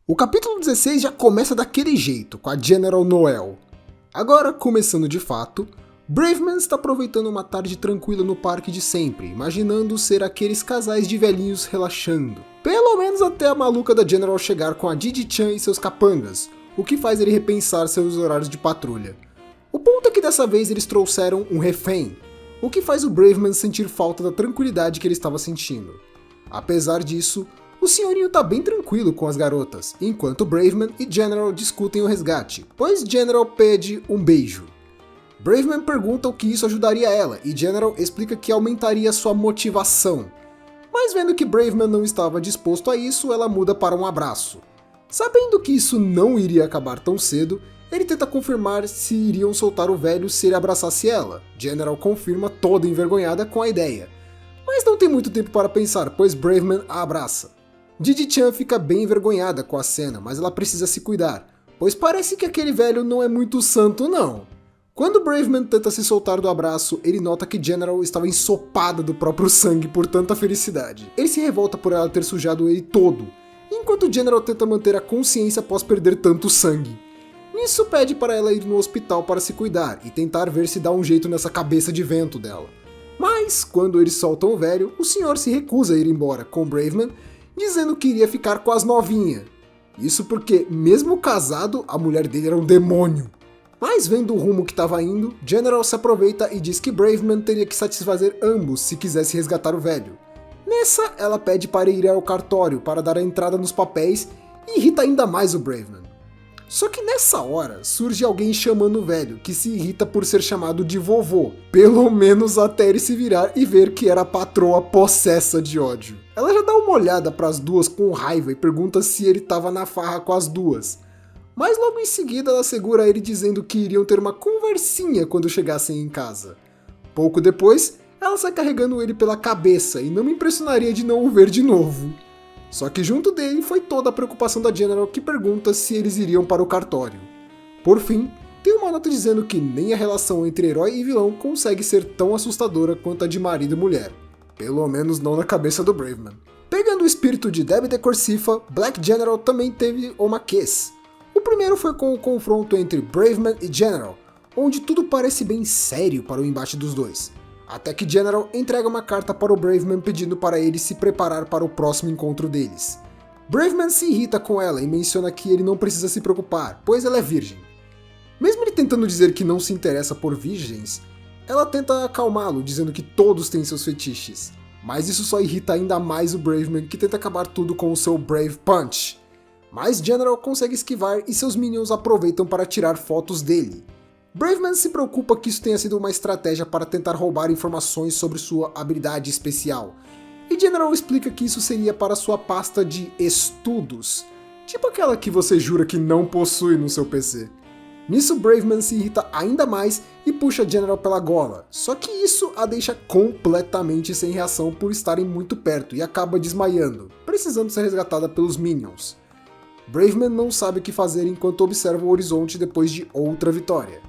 O capítulo 16 já começa daquele jeito, com a General Noel. Agora, começando de fato, Braveman está aproveitando uma tarde tranquila no parque de sempre, imaginando ser aqueles casais de velhinhos relaxando. Pelo menos até a maluca da General chegar com a Didi-chan e seus capangas, o que faz ele repensar seus horários de patrulha. O ponto é que dessa vez eles trouxeram um refém, o que faz o Braveman sentir falta da tranquilidade que ele estava sentindo. Apesar disso, o senhorinho tá bem tranquilo com as garotas, enquanto Braveman e General discutem o resgate, pois General pede um beijo. Braveman pergunta o que isso ajudaria ela, e General explica que aumentaria sua motivação. Mas vendo que Braveman não estava disposto a isso, ela muda para um abraço. Sabendo que isso não iria acabar tão cedo, ele tenta confirmar se iriam soltar o velho se ele abraçasse ela. General confirma toda envergonhada com a ideia. Mas não tem muito tempo para pensar, pois Braveman a abraça. Didi-chan fica bem envergonhada com a cena, mas ela precisa se cuidar, pois parece que aquele velho não é muito santo não. Quando Braveman tenta se soltar do abraço, ele nota que General estava ensopada do próprio sangue por tanta felicidade. Ele se revolta por ela ter sujado ele todo, enquanto General tenta manter a consciência após perder tanto sangue. Nisso pede para ela ir no hospital para se cuidar e tentar ver se dá um jeito nessa cabeça de vento dela. Mas, quando eles soltam o velho, o senhor se recusa a ir embora com Braveman, dizendo que iria ficar com as novinhas. Isso porque, mesmo casado, a mulher dele era um demônio. Mas vendo o rumo que estava indo, General se aproveita e diz que Braveman teria que satisfazer ambos se quisesse resgatar o velho. Nessa, ela pede para ir ao cartório para dar a entrada nos papéis e irrita ainda mais o Braveman. Só que nessa hora, surge alguém chamando o velho, que se irrita por ser chamado de vovô, pelo menos até ele se virar e ver que era a patroa possessa de ódio. Ela já dá uma olhada para as duas com raiva e pergunta se ele estava na farra com as duas. Mas logo em seguida ela segura ele dizendo que iriam ter uma conversinha quando chegassem em casa. Pouco depois, ela sai carregando ele pela cabeça e não me impressionaria de não o ver de novo. Só que junto dele foi toda a preocupação da General, que pergunta se eles iriam para o cartório. Por fim, tem uma nota dizendo que nem a relação entre herói e vilão consegue ser tão assustadora quanto a de marido e mulher. Pelo menos não na cabeça do Braveman. Pegando o espírito de Debbie DeCorsifa, Black General também teve omaquês. O primeiro foi com o confronto entre Braveman e General, onde tudo parece bem sério para o embate dos dois. Até que General entrega uma carta para o Braveman pedindo para ele se preparar para o próximo encontro deles. Braveman se irrita com ela e menciona que ele não precisa se preocupar, pois ela é virgem. Mesmo ele tentando dizer que não se interessa por virgens, ela tenta acalmá-lo, dizendo que todos têm seus fetiches. Mas isso só irrita ainda mais o Braveman, que tenta acabar tudo com o seu Brave Punch. Mas General consegue esquivar e seus minions aproveitam para tirar fotos dele. Braveman se preocupa que isso tenha sido uma estratégia para tentar roubar informações sobre sua habilidade especial, e General explica que isso seria para sua pasta de estudos, tipo aquela que você jura que não possui no seu PC. Nisso Braveman se irrita ainda mais e puxa General pela gola, só que isso a deixa completamente sem reação por estarem muito perto e acaba desmaiando, precisando ser resgatada pelos minions. Braveman não sabe o que fazer enquanto observa o horizonte depois de outra vitória.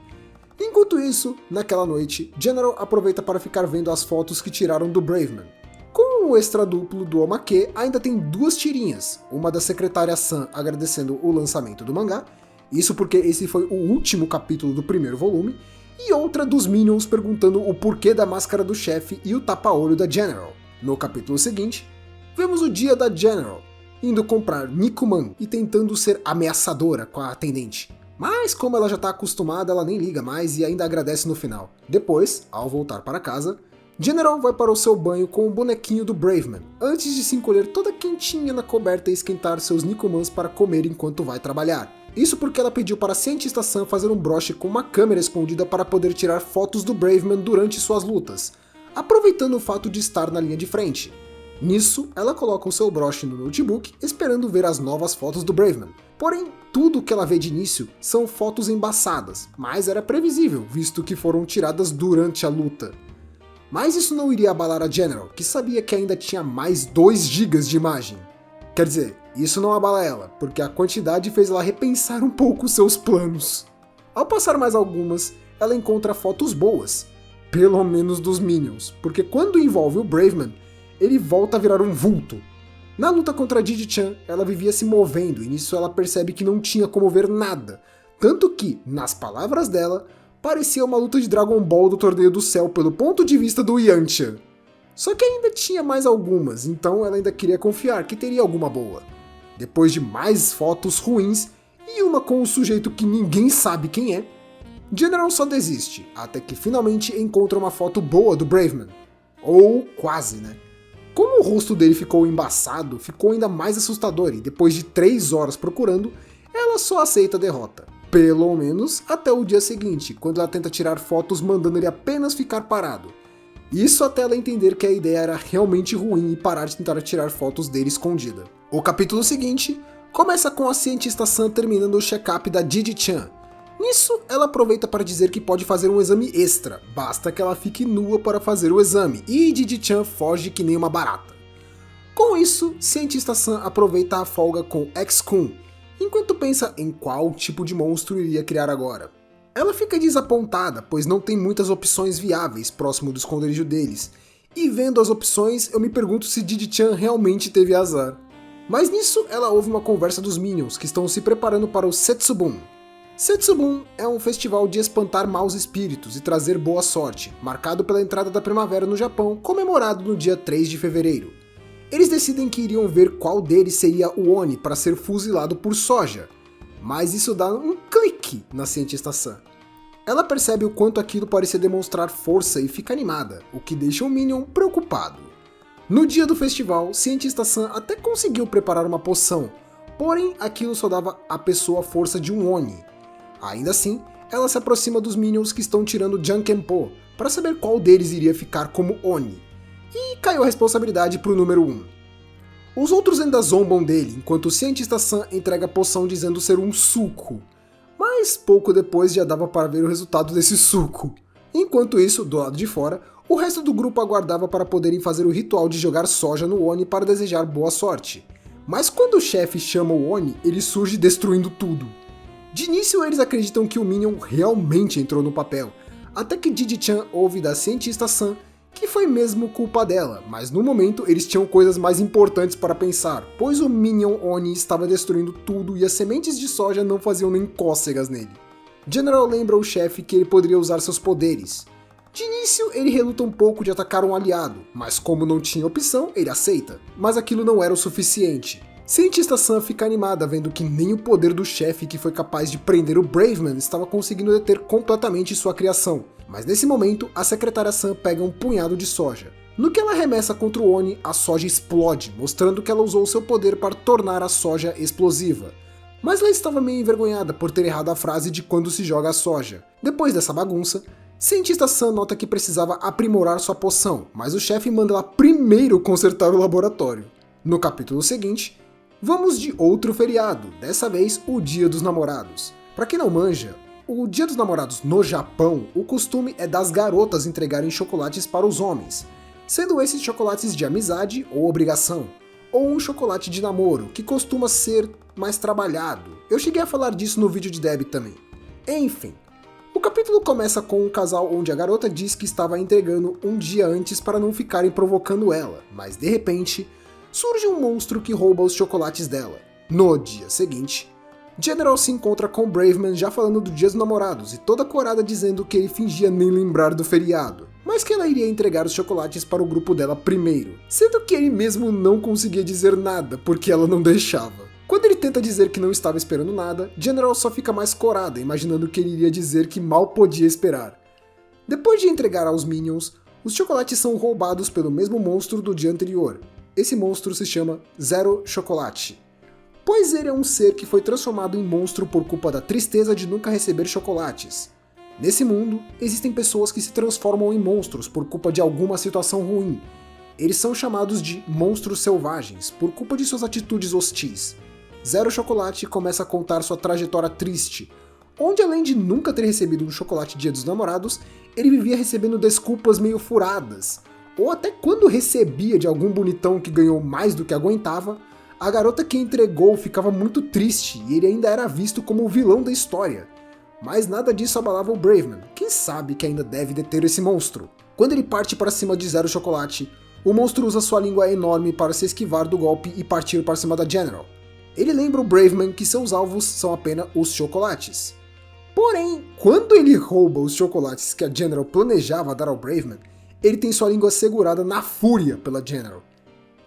Enquanto isso, naquela noite, General aproveita para ficar vendo as fotos que tiraram do Braveman. Com o extra duplo do Omake, ainda tem duas tirinhas, uma da secretária Sam agradecendo o lançamento do mangá, isso porque esse foi o último capítulo do primeiro volume, e outra dos Minions perguntando o porquê da máscara do chefe e o tapa-olho da General. No capítulo seguinte, vemos o dia da General, indo comprar Nikuman e tentando ser ameaçadora com a atendente. Mas como ela já está acostumada, ela nem liga mais e ainda agradece no final. Depois, ao voltar para casa, General vai para o seu banho com o bonequinho do Braveman, antes de se encolher toda quentinha na coberta e esquentar seus Nikumans para comer enquanto vai trabalhar. Isso porque ela pediu para a cientista Sam fazer um broche com uma câmera escondida para poder tirar fotos do Braveman durante suas lutas, aproveitando o fato de estar na linha de frente. Nisso, ela coloca o seu broche no notebook, esperando ver as novas fotos do Braveman. Porém, tudo que ela vê de início são fotos embaçadas, mas era previsível, visto que foram tiradas durante a luta. Mas isso não iria abalar a General, que sabia que ainda tinha mais 2 GB de imagem. Quer dizer, isso não abala ela, porque a quantidade fez ela repensar um pouco seus planos. Ao passar mais algumas, ela encontra fotos boas, pelo menos dos Minions, porque quando envolve o Braveman, ele volta a virar um vulto. Na luta contra Didi-chan, ela vivia se movendo e nisso ela percebe que não tinha como ver nada, tanto que, nas palavras dela, parecia uma luta de Dragon Ball do Torneio do Céu pelo ponto de vista do Yantia. Só que ainda tinha mais algumas, então ela ainda queria confiar que teria alguma boa. Depois de mais fotos ruins e uma com um sujeito que ninguém sabe quem é, General só desiste, até que finalmente encontra uma foto boa do Braveman. Ou quase, né? Como o rosto dele ficou embaçado, ficou ainda mais assustador e depois de 3 horas procurando, ela só aceita a derrota. Pelo menos até o dia seguinte, quando ela tenta tirar fotos mandando ele apenas ficar parado. Isso até ela entender que a ideia era realmente ruim e parar de tentar tirar fotos dele escondida. O capítulo seguinte começa com a cientista Sam terminando o check-up da Didi-chan. Nisso, ela aproveita para dizer que pode fazer um exame extra, basta que ela fique nua para fazer o exame, e Didi-chan foge que nem uma barata. Com isso, cientista Sam aproveita a folga com X-kun, enquanto pensa em qual tipo de monstro iria criar agora. Ela fica desapontada, pois não tem muitas opções viáveis próximo do esconderijo deles, e vendo as opções, eu me pergunto se Didi-chan realmente teve azar. Mas nisso, ela ouve uma conversa dos Minions, que estão se preparando para o Setsubun. Setsubun é um festival de espantar maus espíritos e trazer boa sorte, marcado pela entrada da primavera no Japão, comemorado no dia 3 de fevereiro. Eles decidem que iriam ver qual deles seria o Oni para ser fuzilado por Soja, mas isso dá um clique na cientista Sam. Ela percebe o quanto aquilo parecia demonstrar força e fica animada, o que deixa o Minion preocupado. No dia do festival, cientista Sam até conseguiu preparar uma poção, porém aquilo só dava à pessoa a força de um Oni. Ainda assim, ela se aproxima dos Minions que estão tirando Jankenpo, para saber qual deles iria ficar como Oni. E caiu a responsabilidade pro número 1. Os outros ainda zombam dele, enquanto o cientista Sam entrega a poção dizendo ser um suco. Mas pouco depois já dava para ver o resultado desse suco. Enquanto isso, do lado de fora, o resto do grupo aguardava para poderem fazer o ritual de jogar soja no Oni para desejar boa sorte. Mas quando o chefe chama o Oni, ele surge destruindo tudo. De início eles acreditam que o Minion realmente entrou no papel, até que Didi-chan ouve da cientista Sam que foi mesmo culpa dela, mas no momento eles tinham coisas mais importantes para pensar, pois o Minion Oni estava destruindo tudo e as sementes de soja não faziam nem cócegas nele. General lembra o chefe que ele poderia usar seus poderes. De início ele reluta um pouco de atacar um aliado, mas como não tinha opção, ele aceita, mas aquilo não era o suficiente. Cientista Sam fica animada vendo que nem o poder do chefe que foi capaz de prender o Braveman estava conseguindo deter completamente sua criação. Mas nesse momento, a secretária Sam pega um punhado de soja. No que ela arremessa contra o Oni, a soja explode, mostrando que ela usou seu poder para tornar a soja explosiva. Mas ela estava meio envergonhada por ter errado a frase de quando se joga a soja. Depois dessa bagunça, cientista Sam nota que precisava aprimorar sua poção, mas o chefe manda ela primeiro consertar o laboratório. No capítulo seguinte, vamos de outro feriado, dessa vez o Dia dos Namorados. Pra quem não manja, o Dia dos Namorados no Japão, o costume é das garotas entregarem chocolates para os homens, sendo esses chocolates de amizade ou obrigação, ou um chocolate de namoro, que costuma ser mais trabalhado. Eu cheguei a falar disso no vídeo de Deb também. Enfim, o capítulo começa com um casal onde a garota diz que estava entregando um dia antes para não ficarem provocando ela, mas de repente surge um monstro que rouba os chocolates dela. No dia seguinte, General se encontra com Braveman já falando do Dia dos Namorados e toda corada dizendo que ele fingia nem lembrar do feriado, mas que ela iria entregar os chocolates para o grupo dela primeiro, sendo que ele mesmo não conseguia dizer nada porque ela não deixava. Quando ele tenta dizer que não estava esperando nada, General só fica mais corada, imaginando que ele iria dizer que mal podia esperar. Depois de entregar aos Minions, os chocolates são roubados pelo mesmo monstro do dia anterior. Esse monstro se chama Zero Chocolate, pois ele é um ser que foi transformado em monstro por culpa da tristeza de nunca receber chocolates. Nesse mundo, existem pessoas que se transformam em monstros por culpa de alguma situação ruim. Eles são chamados de monstros selvagens, por culpa de suas atitudes hostis. Zero Chocolate começa a contar sua trajetória triste, onde além de nunca ter recebido um chocolate Dia dos Namorados, ele vivia recebendo desculpas meio furadas, ou até quando recebia de algum bonitão que ganhou mais do que aguentava, a garota que entregou ficava muito triste e ele ainda era visto como o vilão da história. Mas nada disso abalava o Braveman, que sabe que ainda deve deter esse monstro. Quando ele parte para cima de Zero Chocolate, O monstro usa sua língua enorme para se esquivar do golpe e partir para cima da General. Ele lembra o Braveman que seus alvos são apenas os chocolates. Porém, quando ele rouba os chocolates que a General planejava dar ao Braveman, ele tem sua língua segurada na fúria pela General.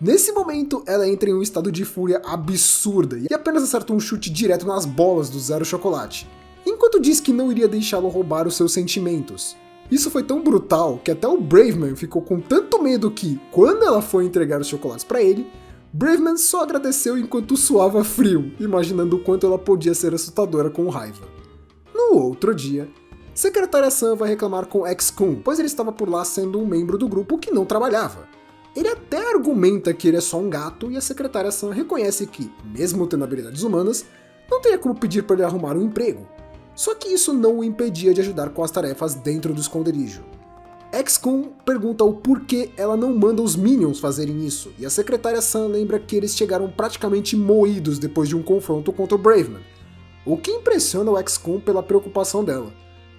Nesse momento, ela entra em um estado de fúria absurda e apenas acerta um chute direto nas bolas do Zero Chocolate, enquanto diz que não iria deixá-lo roubar os seus sentimentos. Isso foi tão brutal que até o Braveman ficou com tanto medo que, quando ela foi entregar os chocolates para ele, Braveman só agradeceu enquanto suava frio, imaginando o quanto ela podia ser assustadora com raiva. No outro dia, Secretária Sam vai reclamar com X-Kun, pois ele estava por lá sendo um membro do grupo que não trabalhava. Ele até argumenta que ele é só um gato e a Secretária Sam reconhece que, mesmo tendo habilidades humanas, não teria como pedir para ele arrumar um emprego. Só que isso não o impedia de ajudar com as tarefas dentro do esconderijo. X-Kun pergunta o porquê ela não manda os Minions fazerem isso, e a Secretária Sam lembra que eles chegaram praticamente moídos depois de um confronto contra o Braveman, o que impressiona o X-Kun pela preocupação dela.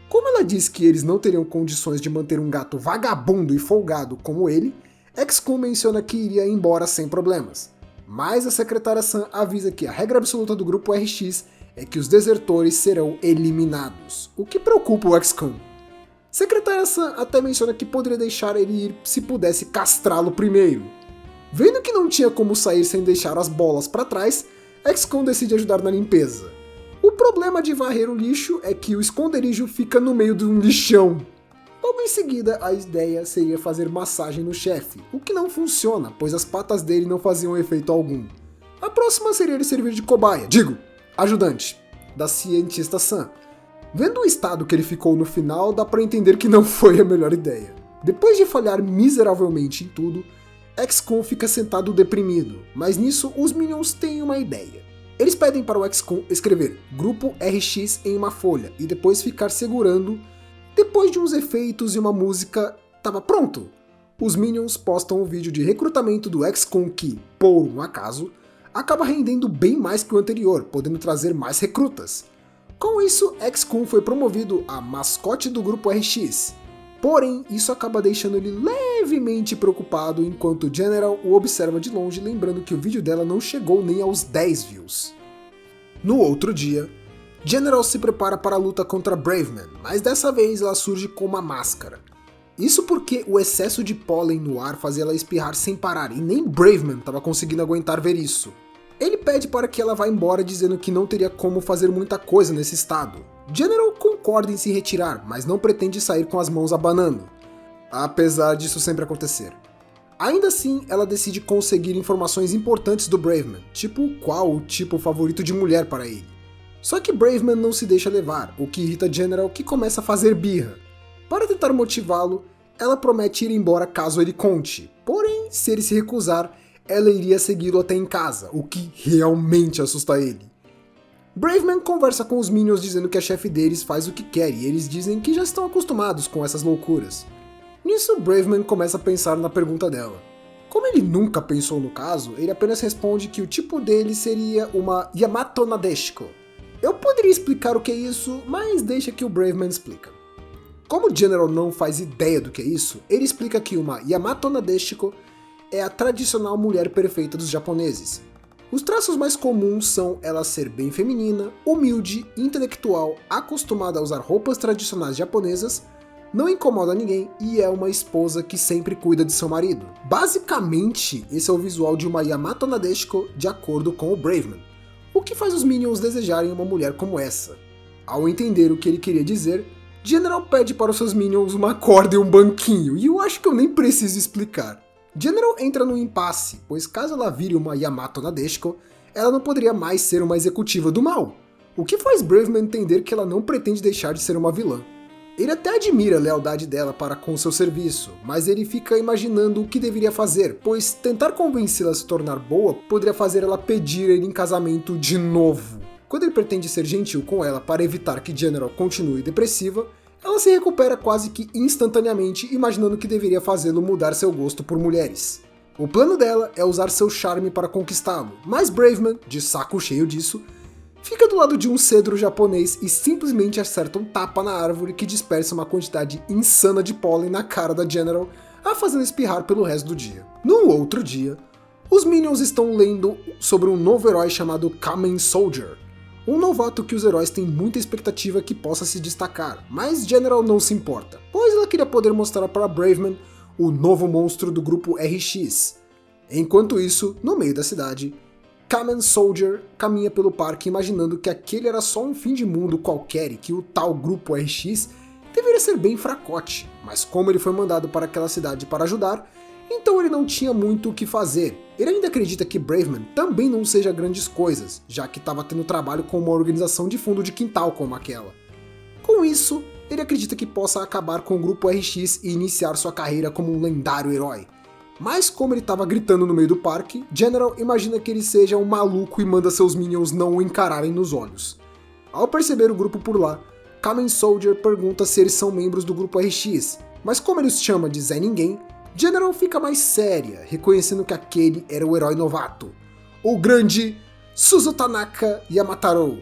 Como ela diz que eles não teriam condições de manter um gato vagabundo e folgado como ele, X-Kun menciona que iria embora sem problemas. Mas a Secretária Sam avisa que a regra absoluta do grupo RX é que os desertores serão eliminados, o que preocupa o X-Kun. Secretária Sam até menciona que poderia deixar ele ir se pudesse castrá-lo primeiro. Vendo que não tinha como sair sem deixar as bolas para trás, X-Kun decide ajudar na limpeza. O problema de varrer o lixo é que o esconderijo fica no meio de um lixão. Logo em seguida, a ideia seria fazer massagem no chefe, o que não funciona, pois as patas dele não faziam efeito algum. A próxima seria ele servir de cobaia, ajudante, da cientista Sam. Vendo o estado que ele ficou no final, dá pra entender que não foi a melhor ideia. Depois de falhar miseravelmente em tudo, X-Kun fica sentado deprimido, mas nisso os Minions têm uma ideia. Eles pedem para o X-Kun escrever Grupo RX em uma folha e depois ficar segurando. Depois de uns efeitos e uma música, tava pronto! Os Minions postam um vídeo de recrutamento do X-Kun que, por um acaso, acaba rendendo bem mais que o anterior, podendo trazer mais recrutas. Com isso, X-Kun foi promovido a mascote do grupo RX. Porém, isso acaba deixando ele levemente preocupado enquanto General o observa de longe, lembrando que o vídeo dela não chegou nem aos 10 views. No outro dia, General se prepara para a luta contra Braveman, mas dessa vez ela surge com uma máscara. Isso porque o excesso de pólen no ar fazia ela espirrar sem parar e nem Braveman estava conseguindo aguentar ver isso. Ele pede para que ela vá embora dizendo que não teria como fazer muita coisa nesse estado. General concorda em se retirar, mas não pretende sair com as mãos abanando, apesar disso sempre acontecer. Ainda assim, ela decide conseguir informações importantes do Braveman, tipo qual o tipo favorito de mulher para ele. Só que Braveman não se deixa levar, o que irrita General, que começa a fazer birra. Para tentar motivá-lo, ela promete ir embora caso ele conte, porém, se ele se recusar, ela iria segui-lo até em casa, o que realmente assusta ele. Braveman conversa com os Minions dizendo que a chefe deles faz o que quer e eles dizem que já estão acostumados com essas loucuras. Nisso, Braveman começa a pensar na pergunta dela. Como ele nunca pensou no caso, ele apenas responde que o tipo dele seria uma Yamato Nadeshiko. Eu poderia explicar o que é isso, mas deixa que o Braveman explica. Como o General não faz ideia do que é isso, ele explica que uma Yamato Nadeshiko é a tradicional mulher perfeita dos japoneses. Os traços mais comuns são ela ser bem feminina, humilde, intelectual, acostumada a usar roupas tradicionais japonesas, não incomoda ninguém e é uma esposa que sempre cuida de seu marido. Basicamente, esse é o visual de uma Yamato Nadeshiko de acordo com o Braveman, o que faz os Minions desejarem uma mulher como essa. Ao entender o que ele queria dizer, General pede para os seus Minions uma corda e um banquinho, e eu acho que eu nem preciso explicar. General entra num impasse, pois caso ela vire uma Yamato Nadeshiko, ela não poderia mais ser uma executiva do mal, o que faz Braveman entender que ela não pretende deixar de ser uma vilã. Ele até admira a lealdade dela para com seu serviço, mas ele fica imaginando o que deveria fazer, pois tentar convencê-la a se tornar boa poderia fazer ela pedir ele em casamento de novo. Quando ele pretende ser gentil com ela para evitar que General continue depressiva, ela se recupera quase que instantaneamente, imaginando que deveria fazê-lo mudar seu gosto por mulheres. O plano dela é usar seu charme para conquistá-lo, mas Braveman, de saco cheio disso, fica do lado de um cedro japonês e simplesmente acerta um tapa na árvore que dispersa uma quantidade insana de pólen na cara da General, a fazê-la espirrar pelo resto do dia. No outro dia, os Minions estão lendo sobre um novo herói chamado Kamen Soldier, um novato que os heróis têm muita expectativa que possa se destacar, mas General não se importa, pois ela queria poder mostrar para Braveman o novo monstro do grupo RX. Enquanto isso, no meio da cidade, Kamen Soldier caminha pelo parque imaginando que aquele era só um fim de mundo qualquer e que o tal grupo RX deveria ser bem fracote, mas como ele foi mandado para aquela cidade para ajudar, então ele não tinha muito o que fazer. Ele ainda acredita que Braveman também não seja grandes coisas, já que estava tendo trabalho com uma organização de fundo de quintal como aquela. Com isso, ele acredita que possa acabar com o grupo RX e iniciar sua carreira como um lendário herói. Mas como ele estava gritando no meio do parque, General imagina que ele seja um maluco e manda seus Minions não o encararem nos olhos. Ao perceber o grupo por lá, Kamen Soldier pergunta se eles são membros do grupo RX, mas como ele os chama de Zé Ninguém, General fica mais séria, reconhecendo que aquele era o herói novato, o grande Suzutanaka Yamataro.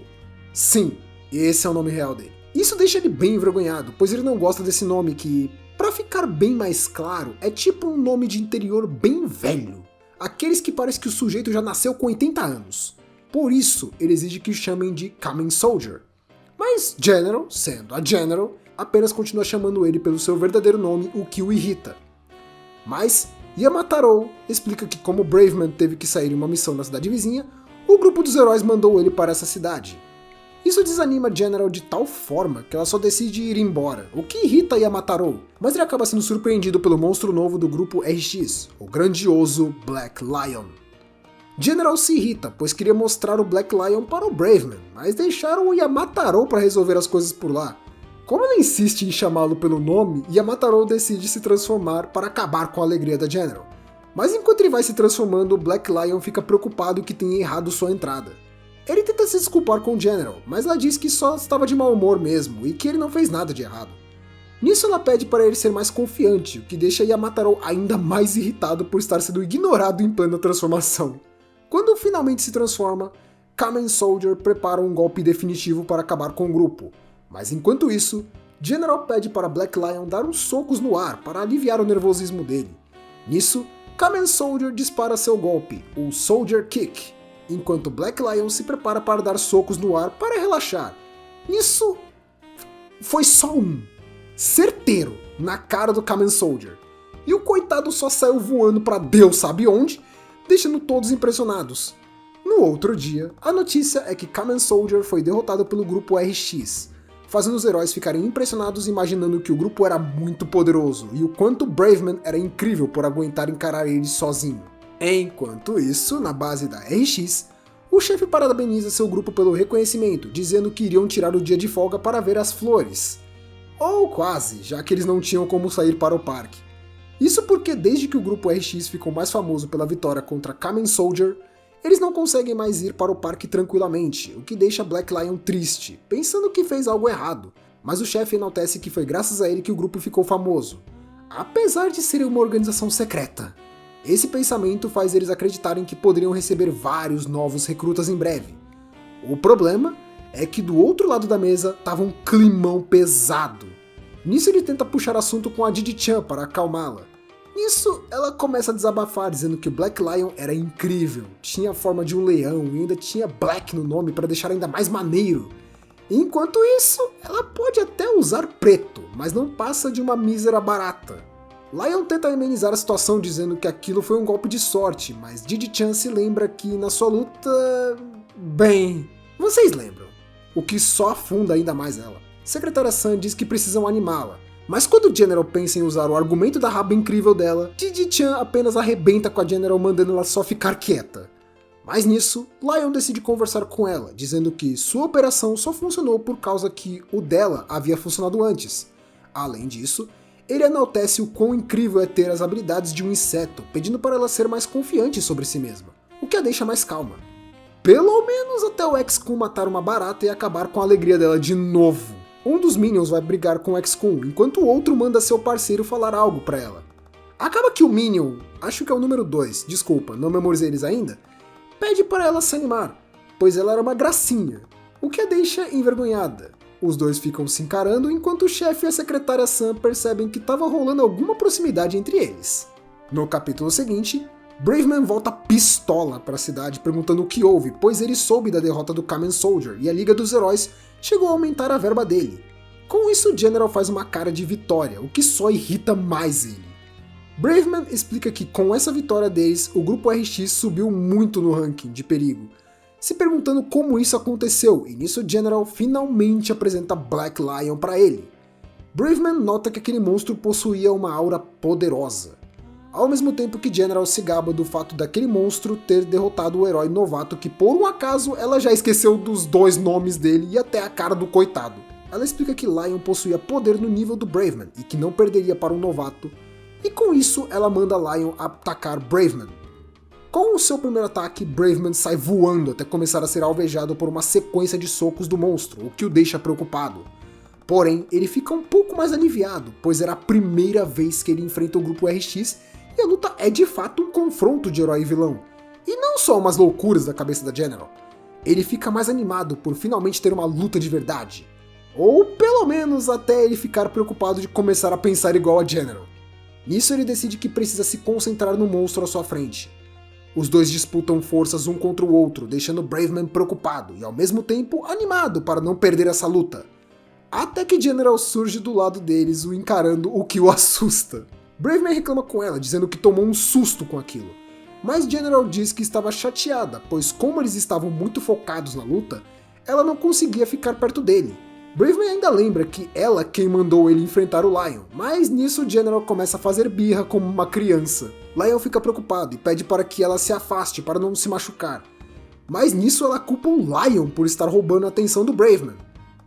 Sim, esse é o nome real dele. Isso deixa ele bem envergonhado, pois ele não gosta desse nome que, pra ficar bem mais claro, é tipo um nome de interior bem velho. Aqueles que parece que o sujeito já nasceu com 80 anos. Por isso, ele exige que o chamem de Kamen Soldier. Mas General, sendo a General, apenas continua chamando ele pelo seu verdadeiro nome, o que o irrita. Mas Yamataro explica que como Braveman teve que sair em uma missão na cidade vizinha, o grupo dos heróis mandou ele para essa cidade. Isso desanima General de tal forma que ela só decide ir embora, o que irrita Yamataro, mas ele acaba sendo surpreendido pelo monstro novo do grupo RX, o grandioso Black Lion. General se irrita, pois queria mostrar o Black Lion para o Braveman, mas deixaram o Yamataro para resolver as coisas por lá. Como ela insiste em chamá-lo pelo nome, Yamataro decide se transformar para acabar com a alegria da General. Mas enquanto ele vai se transformando, o Black Lion fica preocupado que tenha errado sua entrada. Ele tenta se desculpar com General, mas ela diz que só estava de mau humor mesmo e que ele não fez nada de errado. Nisso ela pede para ele ser mais confiante, o que deixa Yamataro ainda mais irritado por estar sendo ignorado em plena transformação. Quando finalmente se transforma, Kamen Soldier prepara um golpe definitivo para acabar com o grupo. Mas enquanto isso, General pede para Black Lion dar uns socos no ar para aliviar o nervosismo dele. Nisso, Kamen Soldier dispara seu golpe, o Soldier Kick, enquanto Black Lion se prepara para dar socos no ar para relaxar. Nisso, foi só um, certeiro, na cara do Kamen Soldier. E o coitado só saiu voando para Deus sabe onde, deixando todos impressionados. No outro dia, a notícia é que Kamen Soldier foi derrotado pelo grupo RX, fazendo os heróis ficarem impressionados imaginando que o grupo era muito poderoso e o quanto Braveman era incrível por aguentar encarar eles sozinho. Enquanto isso, na base da RX, o chefe parabeniza seu grupo pelo reconhecimento, dizendo que iriam tirar o dia de folga para ver as flores. Ou quase, já que eles não tinham como sair para o parque. Isso porque desde que o grupo RX ficou mais famoso pela vitória contra Kamen Soldier, eles não conseguem mais ir para o parque tranquilamente, o que deixa Black Lion triste, pensando que fez algo errado, mas o chefe enaltece que foi graças a ele que o grupo ficou famoso, apesar de ser uma organização secreta. Esse pensamento faz eles acreditarem que poderiam receber vários novos recrutas em breve. O problema é que do outro lado da mesa tava um climão pesado. Nisso ele tenta puxar assunto com a Didi-chan para acalmá-la. Nisso, ela começa a desabafar, dizendo que o Black Lion era incrível, tinha a forma de um leão e ainda tinha Black no nome para deixar ainda mais maneiro. Enquanto isso, ela pode até usar preto, mas não passa de uma mísera barata. Lion tenta amenizar a situação dizendo que aquilo foi um golpe de sorte, mas Didi-chan se lembra que na sua luta... bem... vocês lembram. O que só afunda ainda mais ela. Secretária Sun diz que precisam animá-la, mas quando o General pensa em usar o argumento da raba incrível dela, Didi-chan apenas arrebenta com a General mandando ela só ficar quieta. Mas nisso, Lion decide conversar com ela, dizendo que sua operação só funcionou por causa que o dela havia funcionado antes. Além disso, ele enaltece o quão incrível é ter as habilidades de um inseto, pedindo para ela ser mais confiante sobre si mesma, o que a deixa mais calma. Pelo menos até o X-Kun matar uma barata e acabar com a alegria dela de novo. Um dos Minions vai brigar com o X-Kun, enquanto o outro manda seu parceiro falar algo pra ela. Acaba que o Minion, acho que é o número 2, desculpa, não memorizei eles ainda, pede para ela se animar, pois ela era uma gracinha, o que a deixa envergonhada. Os dois ficam se encarando enquanto o chefe e a secretária Sam percebem que estava rolando alguma proximidade entre eles. No capítulo seguinte, Braveman volta pistola para a cidade perguntando o que houve, pois ele soube da derrota do Kamen Soldier e a Liga dos Heróis chegou a aumentar a verba dele. Com isso, o General faz uma cara de vitória, o que só irrita mais ele. Braveman explica que com essa vitória deles, o grupo RX subiu muito no ranking de perigo, se perguntando como isso aconteceu, e nisso o General finalmente apresenta Black Lion para ele. Braveman nota que aquele monstro possuía uma aura poderosa, ao mesmo tempo que General se gaba do fato daquele monstro ter derrotado o herói novato que por um acaso ela já esqueceu dos 2 nomes dele e até a cara do coitado. Ela explica que Lion possuía poder no nível do Braveman e que não perderia para um novato, e com isso ela manda Lion atacar Braveman. Com o seu primeiro ataque, Braveman sai voando até começar a ser alvejado por uma sequência de socos do monstro, o que o deixa preocupado. Porém, ele fica um pouco mais aliviado, pois era a primeira vez que ele enfrenta o grupo RX e a luta é de fato um confronto de herói e vilão, e não só umas loucuras da cabeça da General. Ele fica mais animado por finalmente ter uma luta de verdade, ou pelo menos até ele ficar preocupado de começar a pensar igual a General. Nisso ele decide que precisa se concentrar no monstro à sua frente. Os dois disputam forças um contra o outro, deixando Braveman preocupado e ao mesmo tempo animado para não perder essa luta. Até que General surge do lado deles, o encarando, o que o assusta. Braveman reclama com ela, dizendo que tomou um susto com aquilo. Mas General diz que estava chateada, pois como eles estavam muito focados na luta, ela não conseguia ficar perto dele. Braveman ainda lembra que ela quem mandou ele enfrentar o Lion, mas nisso General começa a fazer birra como uma criança. Lion fica preocupado e pede para que ela se afaste para não se machucar. Mas nisso ela culpa o Lion por estar roubando a atenção do Braveman.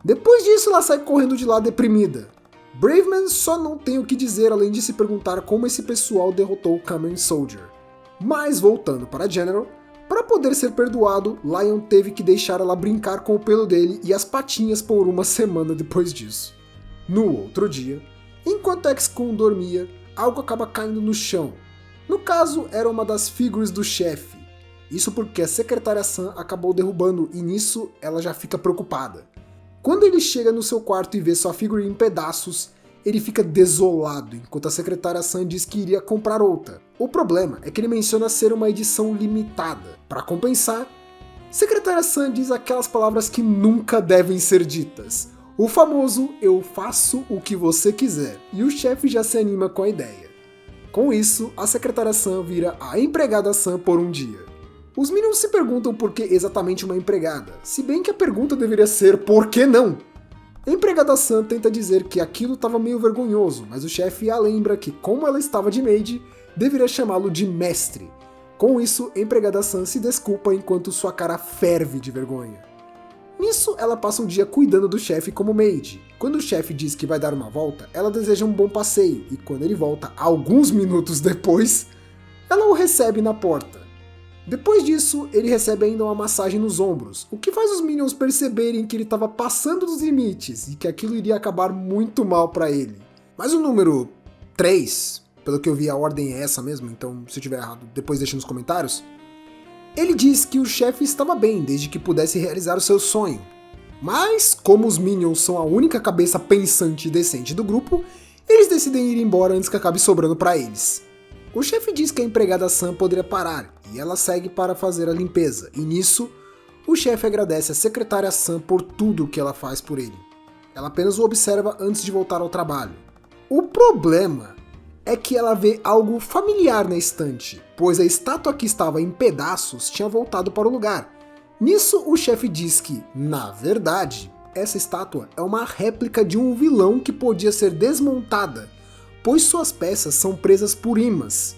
Depois disso ela sai correndo de lá deprimida. Braveman só não tem o que dizer além de se perguntar como esse pessoal derrotou o Kamen Soldier. Mas voltando para General, para poder ser perdoado, Lion teve que deixar ela brincar com o pelo dele e as patinhas por uma semana depois disso. No outro dia, enquanto XCOM dormia, algo acaba caindo no chão. No caso, era uma das figuras do chefe. Isso porque a secretária Sam acabou derrubando e nisso ela já fica preocupada. Quando ele chega no seu quarto e vê sua figura em pedaços, ele fica desolado, enquanto a secretária Sam diz que iria comprar outra. O problema é que ele menciona ser uma edição limitada. Para compensar, secretária Sam diz aquelas palavras que nunca devem ser ditas. O famoso "eu faço o que você quiser", e o chefe já se anima com a ideia. Com isso, a secretária Sam vira a empregada Sam por um dia. Os Minions se perguntam por que exatamente uma empregada, se bem que a pergunta deveria ser por que não? A empregada Sam tenta dizer que aquilo estava meio vergonhoso, mas o chefe a lembra que como ela estava de maid, deveria chamá-lo de mestre. Com isso, a empregada Sam se desculpa enquanto sua cara ferve de vergonha. Nisso, ela passa um dia cuidando do chefe como maid. Quando o chefe diz que vai dar uma volta, ela deseja um bom passeio, e quando ele volta alguns minutos depois, ela o recebe na porta. Depois disso, ele recebe ainda uma massagem nos ombros, o que faz os Minions perceberem que ele estava passando dos limites e que aquilo iria acabar muito mal para ele. Mas o número 3, pelo que eu vi a ordem é essa mesmo, então se eu tiver errado depois deixa nos comentários, ele diz que o chefe estava bem desde que pudesse realizar o seu sonho. Mas, como os Minions são a única cabeça pensante e decente do grupo, eles decidem ir embora antes que acabe sobrando para eles. O chefe diz que a empregada Sam poderia parar, e ela segue para fazer a limpeza, e nisso, o chefe agradece a secretária Sam por tudo que ela faz por ele. Ela apenas o observa antes de voltar ao trabalho. O problema é que ela vê algo familiar na estante, pois a estátua que estava em pedaços tinha voltado para o lugar. Nisso, o chefe diz que, na verdade, essa estátua é uma réplica de um vilão que podia ser desmontada, pois suas peças são presas por imãs.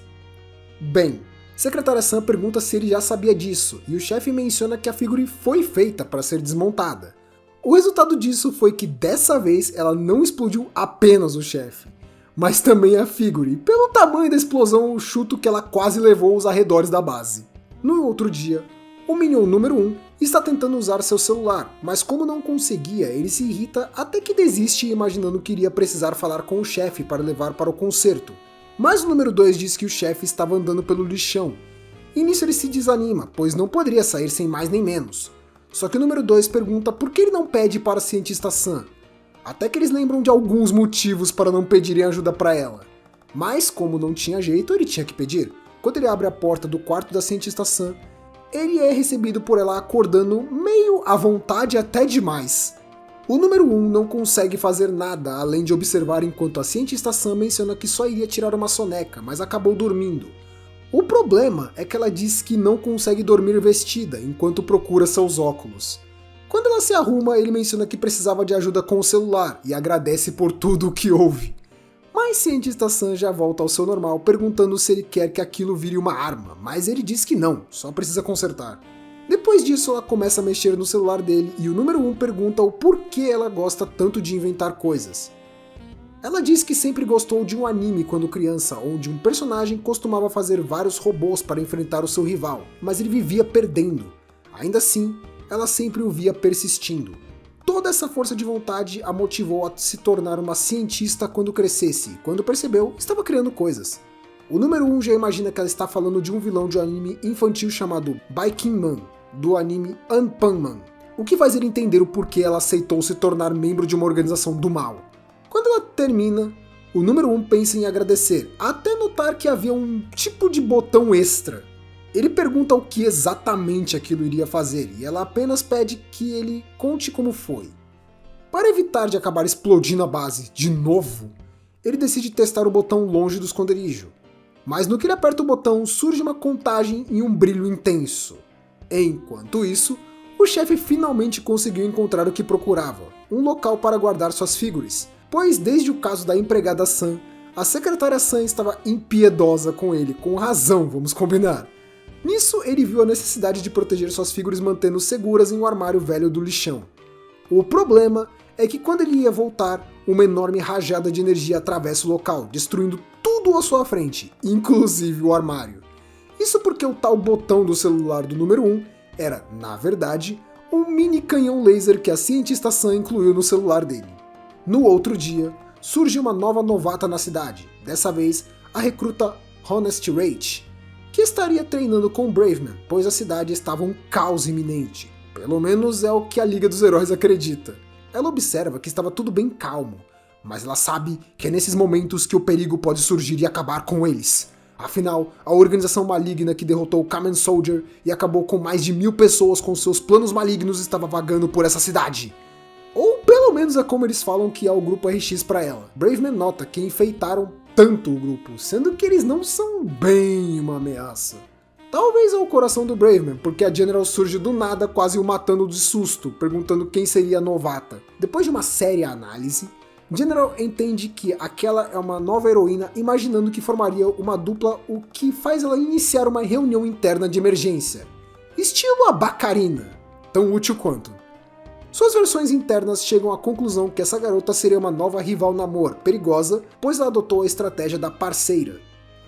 Bem, secretária Sam pergunta se ele já sabia disso, e o chefe menciona que a figura foi feita para ser desmontada. O resultado disso foi que dessa vez ela não explodiu apenas o chefe, mas também a figura, e pelo tamanho da explosão eu chuto que ela quase levou os arredores da base. No outro dia, o Minion número 1 está tentando usar seu celular, mas como não conseguia, ele se irrita até que desiste imaginando que iria precisar falar com o chefe para levar para o concerto. Mas o número 2 diz que o chefe estava andando pelo lixão, e nisso ele se desanima, pois não poderia sair sem mais nem menos. Só que o número 2 pergunta por que ele não pede para a cientista Sam. Até que eles lembram de alguns motivos para não pedirem ajuda para ela. Mas como não tinha jeito, ele tinha que pedir. Quando ele abre a porta do quarto da cientista Sam, ele é recebido por ela acordando meio à vontade até demais. O número 1 não consegue fazer nada além de observar enquanto a cientista Sam menciona que só iria tirar uma soneca, mas acabou dormindo. O problema é que ela diz que não consegue dormir vestida enquanto procura seus óculos. Quando ela se arruma, ele menciona que precisava de ajuda com o celular e agradece por tudo o que houve. Mas cientista Sam já volta ao seu normal, perguntando se ele quer que aquilo vire uma arma, mas ele diz que não, só precisa consertar. Depois disso, ela começa a mexer no celular dele e o número 1 pergunta o porquê ela gosta tanto de inventar coisas. Ela diz que sempre gostou de um anime quando criança, onde um personagem costumava fazer vários robôs para enfrentar o seu rival, mas ele vivia perdendo. Ainda assim, ela sempre o via persistindo. Toda essa força de vontade a motivou a se tornar uma cientista quando crescesse, e quando percebeu, estava criando coisas. O número 1 já imagina que ela está falando de um vilão de um anime infantil chamado Baikinman, do anime Anpanman, o que faz ele entender o porquê ela aceitou se tornar membro de uma organização do mal. Quando ela termina, o número 1 pensa em agradecer, até notar que havia um tipo de botão extra. Ele pergunta o que exatamente aquilo iria fazer, e ela apenas pede que ele conte como foi. Para evitar de acabar explodindo a base de novo, ele decide testar o botão longe do esconderijo. Mas no que ele aperta o botão, surge uma contagem e um brilho intenso. Enquanto isso, o chefe finalmente conseguiu encontrar o que procurava, um local para guardar suas figuras, pois desde o caso da empregada Sam, a secretária Sam estava impiedosa com ele, com razão, vamos combinar. Nisso, ele viu a necessidade de proteger suas figuras mantendo seguras em um armário velho do lixão. O problema é que quando ele ia voltar, uma enorme rajada de energia atravessa o local, destruindo tudo à sua frente, inclusive o armário. Isso porque o tal botão do celular do número 1 era, na verdade, um mini canhão laser que a cientista Sam incluiu no celular dele. No outro dia, surge uma nova novata na cidade, dessa vez a recruta Honest Rage, que estaria treinando com Braveman, pois a cidade estava um caos iminente. Pelo menos é o que a Liga dos Heróis acredita. Ela observa que estava tudo bem calmo, mas ela sabe que é nesses momentos que o perigo pode surgir e acabar com eles. Afinal, a organização maligna que derrotou o Kamen Soldier e acabou com mais de 1000 pessoas com seus planos malignos estava vagando por essa cidade. Ou pelo menos é como eles falam que é o grupo RX para ela. Braveman nota que enfeitaram tanto o grupo, sendo que eles não são bem uma ameaça. Talvez é o coração do Braveman, porque a General surge do nada quase o matando de susto, perguntando quem seria a novata. Depois de uma séria análise, General entende que aquela é uma nova heroína, imaginando que formaria uma dupla, o que faz ela iniciar uma reunião interna de emergência. Estilo a Bacarina, tão útil quanto. Suas versões internas chegam à conclusão que essa garota seria uma nova rival Namor, perigosa, pois ela adotou a estratégia da parceira.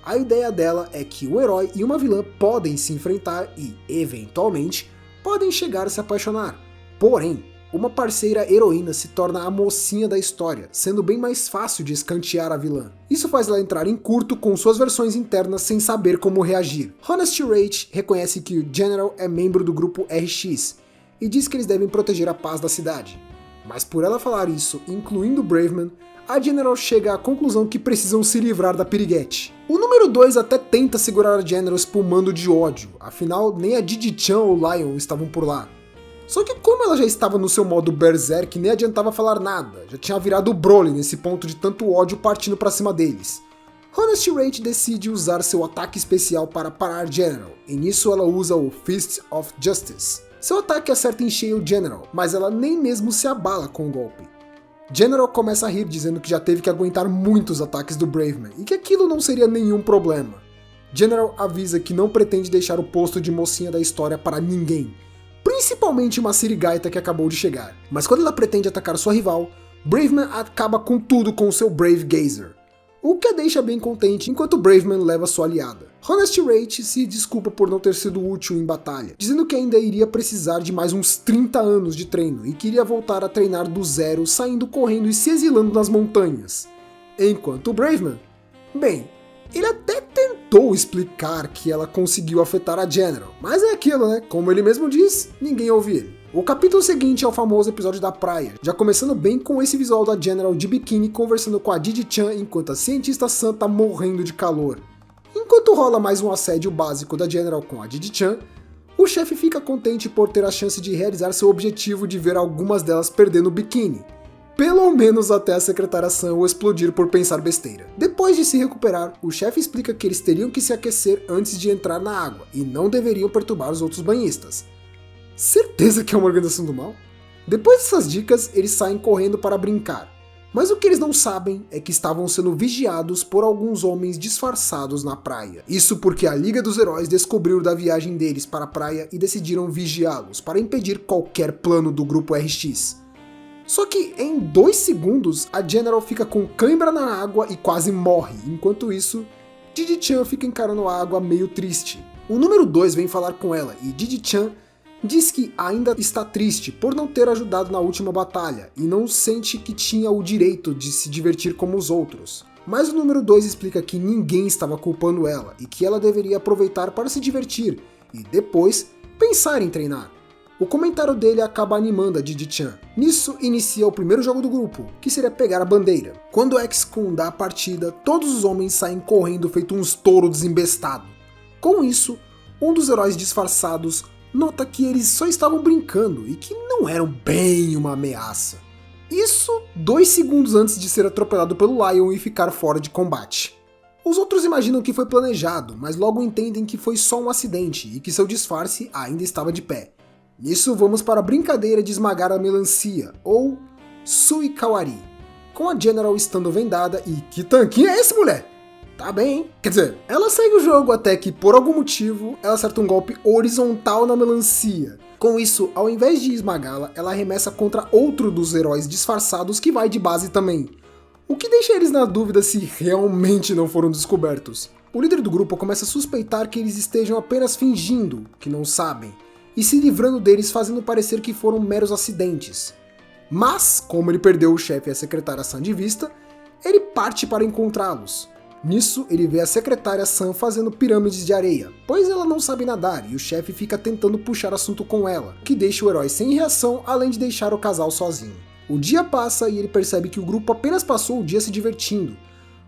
A ideia dela é que um herói e uma vilã podem se enfrentar e, eventualmente, podem chegar a se apaixonar. Porém, uma parceira heroína se torna a mocinha da história, sendo bem mais fácil de escantear a vilã. Isso faz ela entrar em curto com suas versões internas sem saber como reagir. Honest Rage reconhece que o General é membro do grupo RX, e diz que eles devem proteger a paz da cidade. Mas por ela falar isso, incluindo Braveman, a General chega à conclusão que precisam se livrar da piriguete. O número 2 até tenta segurar a General espumando de ódio, afinal nem a Didi-chan ou Lion estavam por lá. Só que como ela já estava no seu modo Berserk, nem adiantava falar nada, já tinha virado o Broly nesse ponto de tanto ódio partindo pra cima deles. Honest Rage decide usar seu ataque especial para parar General, e nisso ela usa o Fist of Justice. Seu ataque acerta em cheio o General, mas ela nem mesmo se abala com o golpe. General começa a rir dizendo que já teve que aguentar muitos ataques do Braveman e que aquilo não seria nenhum problema. General avisa que não pretende deixar o posto de mocinha da história para ninguém, principalmente uma sirigaita que acabou de chegar. Mas quando ela pretende atacar sua rival, Braveman acaba com tudo com seu Brave Gazer, o que a deixa bem contente enquanto Braveman leva sua aliada. Honest Rage se desculpa por não ter sido útil em batalha, dizendo que ainda iria precisar de mais uns 30 anos de treino e queria voltar a treinar do zero, saindo correndo e se exilando nas montanhas. Enquanto Braveman, bem, ele até tentou explicar que ela conseguiu afetar a General, mas é aquilo, né? Como ele mesmo diz, ninguém ouve ele. O capítulo seguinte é o famoso episódio da praia, já começando bem com esse visual da General de biquíni conversando com a Didi-chan enquanto a cientista Sun tá morrendo de calor. Enquanto rola mais um assédio básico da General com a Didi-chan, o chefe fica contente por ter a chance de realizar seu objetivo de ver algumas delas perdendo o biquíni. Pelo menos até a secretária Sun o explodir por pensar besteira. Depois de se recuperar, o chefe explica que eles teriam que se aquecer antes de entrar na água e não deveriam perturbar os outros banhistas. Certeza que é uma organização do mal? Depois dessas dicas, eles saem correndo para brincar. Mas o que eles não sabem é que estavam sendo vigiados por alguns homens disfarçados na praia. Isso porque a Liga dos Heróis descobriu da viagem deles para a praia e decidiram vigiá-los para impedir qualquer plano do grupo RX. Só que em 2 segundos, a General fica com cãibra na água e quase morre. Enquanto isso, Didi-chan fica encarando a água meio triste. O número 2 vem falar com ela e Didi-chan diz que ainda está triste por não ter ajudado na última batalha e não sente que tinha o direito de se divertir como os outros. Mas o número 2 explica que ninguém estava culpando ela e que ela deveria aproveitar para se divertir e depois pensar em treinar. O comentário dele acaba animando a Didi-chan. Nisso inicia o primeiro jogo do grupo, que seria pegar a bandeira. Quando o X-kun dá a partida, todos os homens saem correndo feito uns touro desembestado. Com isso, um dos heróis disfarçados nota que eles só estavam brincando e que não eram bem uma ameaça. Isso 2 segundos antes de ser atropelado pelo Lion e ficar fora de combate. Os outros imaginam que foi planejado, mas logo entendem que foi só um acidente e que seu disfarce ainda estava de pé. Nisso vamos para a brincadeira de esmagar a melancia, ou Suikawari, com a General estando vendada e que tanquinho é esse, mulher? Tá bem, hein? Quer dizer, ela segue o jogo até que, por algum motivo, ela acerta um golpe horizontal na melancia. Com isso, ao invés de esmagá-la, ela arremessa contra outro dos heróis disfarçados que vai de base também. O que deixa eles na dúvida se realmente não foram descobertos. O líder do grupo começa a suspeitar que eles estejam apenas fingindo que não sabem, e se livrando deles fazendo parecer que foram meros acidentes. Mas, como ele perdeu o chefe e a secretária Sun de vista, ele parte para encontrá-los. Nisso, ele vê a secretária Sun fazendo pirâmides de areia, pois ela não sabe nadar e o chefe fica tentando puxar assunto com ela, o que deixa o herói sem reação, além de deixar o casal sozinho. O dia passa e ele percebe que o grupo apenas passou o dia se divertindo.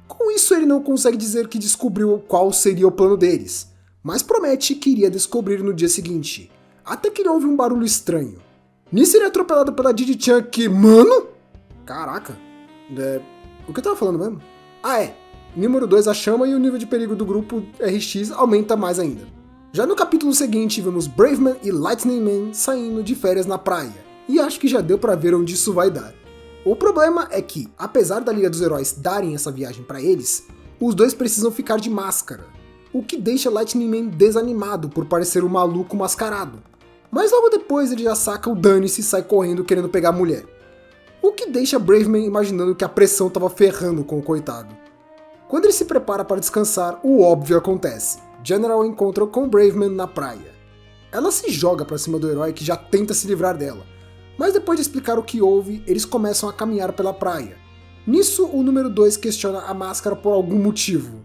Com isso, ele não consegue dizer que descobriu qual seria o plano deles, mas promete que iria descobrir no dia seguinte, até que ele ouve um barulho estranho. Nisso, ele é atropelado pela Didi-chan que, mano? Caraca, o que eu tava falando mesmo? Ah, é. Número 2 a chama e o nível de perigo do grupo RX aumenta mais ainda. Já no capítulo seguinte, vemos Braveman e Lightning Man saindo de férias na praia, e acho que já deu pra ver onde isso vai dar. O problema é que, apesar da Liga dos Heróis darem essa viagem pra eles, os dois precisam ficar de máscara, o que deixa Lightning Man desanimado por parecer um maluco mascarado. Mas logo depois ele já saca o dane-se e sai correndo querendo pegar a mulher, o que deixa Braveman imaginando que a pressão tava ferrando com o coitado. Quando ele se prepara para descansar, o óbvio acontece. General encontra com Braveman na praia. Ela se joga para cima do herói que já tenta se livrar dela, mas depois de explicar o que houve, eles começam a caminhar pela praia. Nisso, o número 2 questiona a máscara por algum motivo.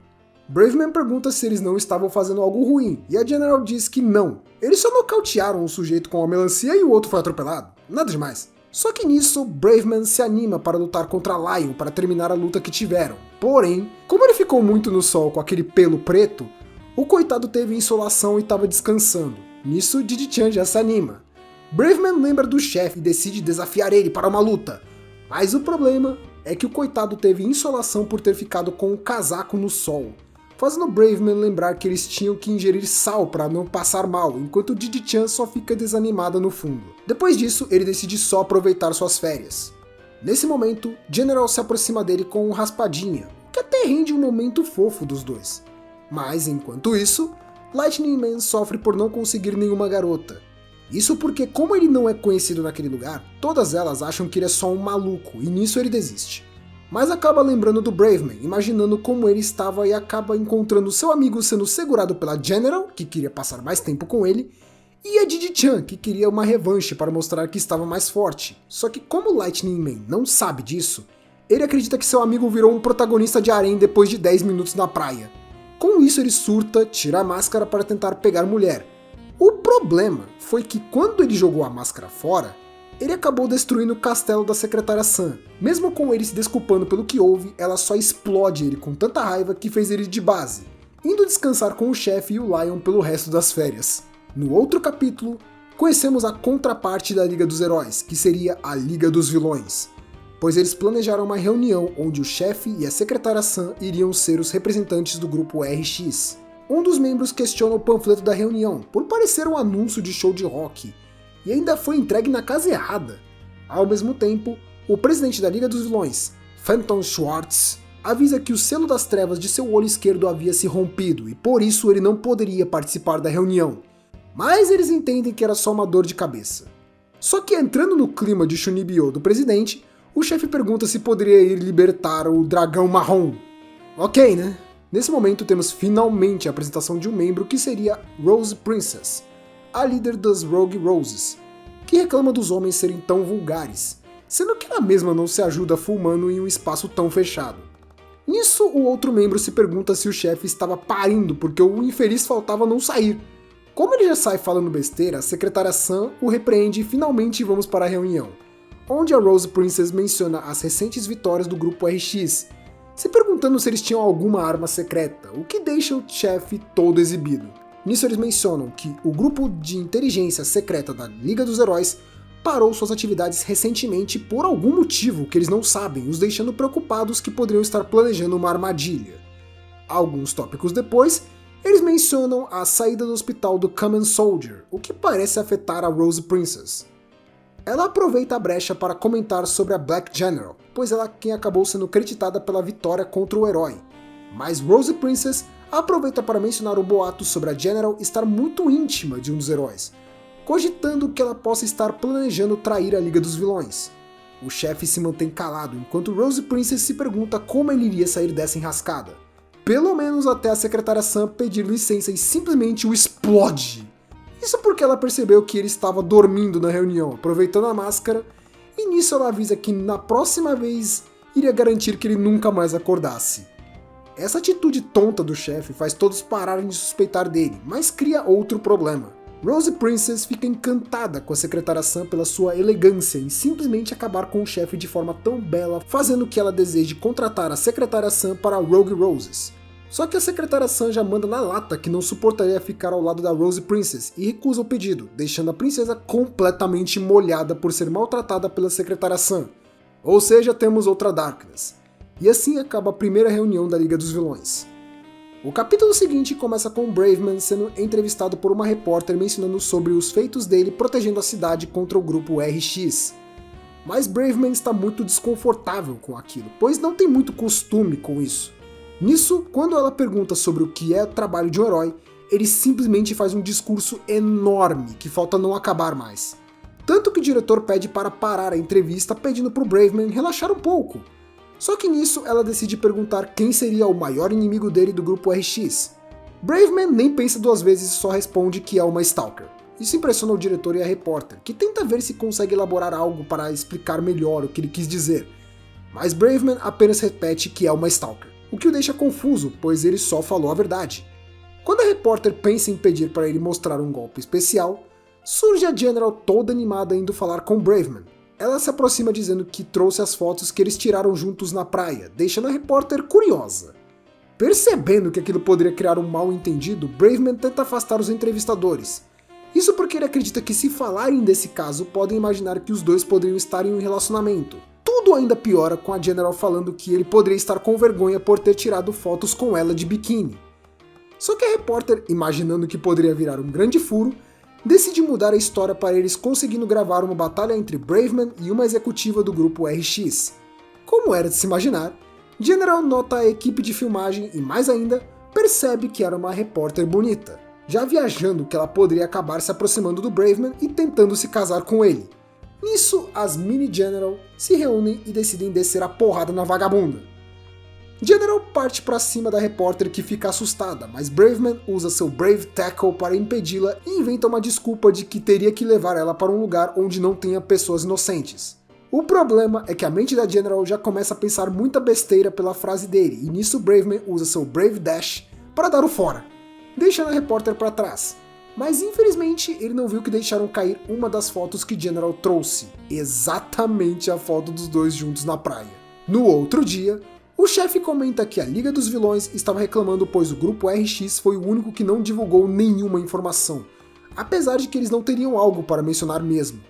Braveman pergunta se eles não estavam fazendo algo ruim, e a General diz que não. Eles só nocautearam um sujeito com a melancia e o outro foi atropelado. Nada demais. Só que nisso, Braveman se anima para lutar contra Lion para terminar a luta que tiveram. Porém, como ele ficou muito no sol com aquele pelo preto, o coitado teve insolação e estava descansando. Nisso, Didi-chan já se anima. Braveman lembra do chefe e decide desafiar ele para uma luta. Mas o problema é que o coitado teve insolação por ter ficado com o casaco no sol, fazendo Braveman lembrar que eles tinham que ingerir sal para não passar mal, enquanto Didi-chan só fica desanimada no fundo. Depois disso, ele decide só aproveitar suas férias. Nesse momento, General se aproxima dele com um raspadinha, que até rende um momento fofo dos dois. Mas, enquanto isso, Lightning Man sofre por não conseguir nenhuma garota. Isso porque, como ele não é conhecido naquele lugar, todas elas acham que ele é só um maluco, e nisso ele desiste. Mas acaba lembrando do Braveman, imaginando como ele estava e acaba encontrando seu amigo sendo segurado pela General, que queria passar mais tempo com ele, e a Didi-chan, que queria uma revanche para mostrar que estava mais forte. Só que como Lightning Man não sabe disso, ele acredita que seu amigo virou um protagonista de harém depois de 10 minutos na praia. Com isso ele surta, tira a máscara para tentar pegar mulher. O problema foi que quando ele jogou a máscara fora, ele acabou destruindo o castelo da secretária Sam. Mesmo com ele se desculpando pelo que houve, ela só explode ele com tanta raiva que fez ele de base, indo descansar com o chefe e o Lion pelo resto das férias. No outro capítulo, conhecemos a contraparte da Liga dos Heróis, que seria a Liga dos Vilões, pois eles planejaram uma reunião onde o chefe e a secretária Sam iriam ser os representantes do grupo RX. Um dos membros questiona o panfleto da reunião, por parecer um anúncio de show de rock, e ainda foi entregue na casa errada. Ao mesmo tempo, o presidente da Liga dos Vilões, Phantom Schwartz, avisa que o selo das trevas de seu olho esquerdo havia se rompido e por isso ele não poderia participar da reunião. Mas eles entendem que era só uma dor de cabeça. Só que entrando no clima de Shunibyo do presidente, o chefe pergunta se poderia ir libertar o dragão marrom. Ok, né? Nesse momento temos finalmente a apresentação de um membro que seria Rose Princess, a líder das Rogue Roses, que reclama dos homens serem tão vulgares, sendo que ela mesma não se ajuda fulmando em um espaço tão fechado. Nisso, o outro membro se pergunta se o chefe estava parindo porque o infeliz faltava não sair. Como ele já sai falando besteira, a secretária Sam o repreende e finalmente vamos para a reunião, onde a Rose Princess menciona as recentes vitórias do grupo RX, se perguntando se eles tinham alguma arma secreta, o que deixa o chefe todo exibido. Nisso eles mencionam que o grupo de inteligência secreta da Liga dos Heróis parou suas atividades recentemente por algum motivo que eles não sabem, os deixando preocupados que poderiam estar planejando uma armadilha. Alguns tópicos depois, eles mencionam a saída do hospital do Common Soldier, o que parece afetar a Rose Princess. Ela aproveita a brecha para comentar sobre a Black General, pois ela é quem acabou sendo creditada pela vitória contra o herói. Mas Rose Princess aproveita para mencionar o boato sobre a General estar muito íntima de um dos heróis, cogitando que ela possa estar planejando trair a Liga dos Vilões. O chefe se mantém calado enquanto Rose Princess se pergunta como ele iria sair dessa enrascada. Pelo menos até a secretária Sam pedir licença e simplesmente o explode. Isso porque ela percebeu que ele estava dormindo na reunião, aproveitando a máscara, e nisso ela avisa que na próxima vez iria garantir que ele nunca mais acordasse. Essa atitude tonta do chefe faz todos pararem de suspeitar dele, mas cria outro problema. Rose Princess fica encantada com a secretária Sam pela sua elegância em simplesmente acabar com o chefe de forma tão bela, fazendo que ela deseje contratar a secretária Sam para Rogue Roses. Só que a secretária Sam já manda na lata que não suportaria ficar ao lado da Rose Princess e recusa o pedido, deixando a princesa completamente molhada por ser maltratada pela secretária Sam. Ou seja, temos outra Darkness. E assim acaba a primeira reunião da Liga dos Vilões. O capítulo seguinte começa com Braveman sendo entrevistado por uma repórter mencionando sobre os feitos dele protegendo a cidade contra o grupo RX. Mas Braveman está muito desconfortável com aquilo, pois não tem muito costume com isso. Nisso, quando ela pergunta sobre o que é o trabalho de um herói, ele simplesmente faz um discurso enorme que falta não acabar mais. Tanto que o diretor pede para parar a entrevista pedindo para o Braveman relaxar um pouco. Só que nisso ela decide perguntar quem seria o maior inimigo dele do grupo RX. Braveman nem pensa duas vezes e só responde que é uma Stalker. Isso impressiona o diretor e a repórter, que tenta ver se consegue elaborar algo para explicar melhor o que ele quis dizer. Mas Braveman apenas repete que é uma Stalker, o que o deixa confuso, pois ele só falou a verdade. Quando a repórter pensa em pedir para ele mostrar um golpe especial, surge a General toda animada indo falar com Braveman. Ela se aproxima dizendo que trouxe as fotos que eles tiraram juntos na praia, deixando a repórter curiosa. Percebendo que aquilo poderia criar um mal-entendido, Braveman tenta afastar os entrevistadores. Isso porque ele acredita que se falarem desse caso, podem imaginar que os dois poderiam estar em um relacionamento. Tudo ainda piora com a General falando que ele poderia estar com vergonha por ter tirado fotos com ela de biquíni. Só que a repórter, imaginando que poderia virar um grande furo, decide mudar a história para eles conseguindo gravar uma batalha entre Braveman e uma executiva do grupo RX. Como era de se imaginar, General nota a equipe de filmagem e, mais ainda, percebe que era uma repórter bonita, já viajando que ela poderia acabar se aproximando do Braveman e tentando se casar com ele. Nisso, as Mini General se reúnem e decidem descer a porrada na vagabunda. General parte para cima da repórter que fica assustada, mas Braveman usa seu Brave Tackle para impedi-la e inventa uma desculpa de que teria que levar ela para um lugar onde não tenha pessoas inocentes. O problema é que a mente da General já começa a pensar muita besteira pela frase dele, e nisso Braveman usa seu Brave Dash para dar o fora, deixando a repórter para trás. Mas infelizmente ele não viu que deixaram cair uma das fotos que General trouxe, exatamente a foto dos dois juntos na praia. No outro dia, o chefe comenta que a Liga dos Vilões estava reclamando pois o grupo RX foi o único que não divulgou nenhuma informação, apesar de que eles não teriam algo para mencionar mesmo.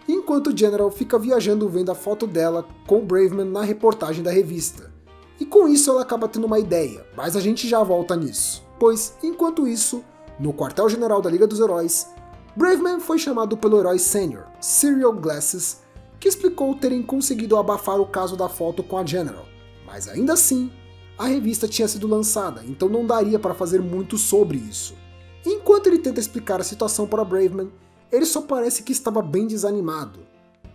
Enquanto o General fica viajando vendo a foto dela com o Braveman na reportagem da revista. E com isso ela acaba tendo uma ideia, mas a gente já volta nisso. Pois, enquanto isso, no quartel-general da Liga dos Heróis, Braveman foi chamado pelo herói sênior, Serial Glasses, que explicou terem conseguido abafar o caso da foto com a General. Mas ainda assim, a revista tinha sido lançada, então não daria para fazer muito sobre isso. Enquanto ele tenta explicar a situação para Braveman, ele só parece que estava bem desanimado.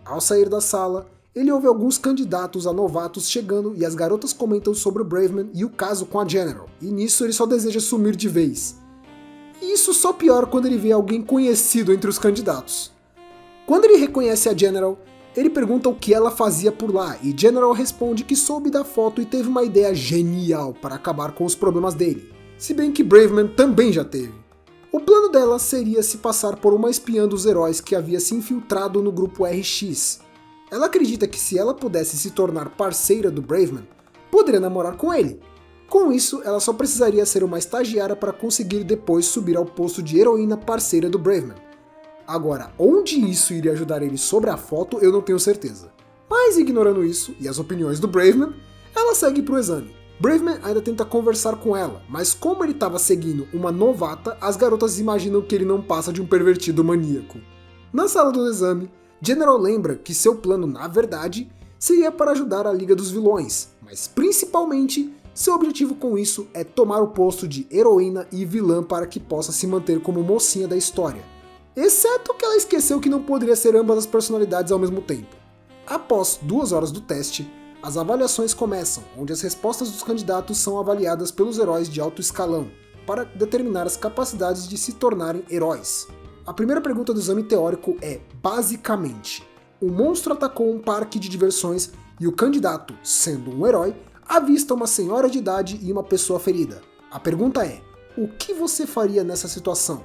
Ao sair da sala, ele ouve alguns candidatos a novatos chegando e as garotas comentam sobre o Braveman e o caso com a General, e nisso ele só deseja sumir de vez. E isso só piora quando ele vê alguém conhecido entre os candidatos. Quando ele reconhece a General, ele pergunta o que ela fazia por lá, e General responde que soube da foto e teve uma ideia genial para acabar com os problemas dele, se bem que Braveman também já teve. O plano dela seria se passar por uma espiã dos heróis que havia se infiltrado no grupo RX. Ela acredita que se ela pudesse se tornar parceira do Braveman, poderia namorar com ele. Com isso, ela só precisaria ser uma estagiária para conseguir depois subir ao posto de heroína parceira do Braveman. Agora, onde isso iria ajudar ele sobre a foto, eu não tenho certeza. Mas ignorando isso, e as opiniões do Braveman, ela segue para o exame. Braveman ainda tenta conversar com ela, mas como ele estava seguindo uma novata, as garotas imaginam que ele não passa de um pervertido maníaco. Na sala do exame, General lembra que seu plano, na verdade, seria para ajudar a Liga dos Vilões, mas principalmente, seu objetivo com isso é tomar o posto de heroína e vilã para que possa se manter como mocinha da história. Exceto que ela esqueceu que não poderia ser ambas as personalidades ao mesmo tempo. Após 2 horas do teste, as avaliações começam, onde as respostas dos candidatos são avaliadas pelos heróis de alto escalão, para determinar as capacidades de se tornarem heróis. A primeira pergunta do exame teórico é, basicamente, um monstro atacou um parque de diversões e o candidato, sendo um herói, avista uma senhora de idade e uma pessoa ferida. A pergunta é, o que você faria nessa situação?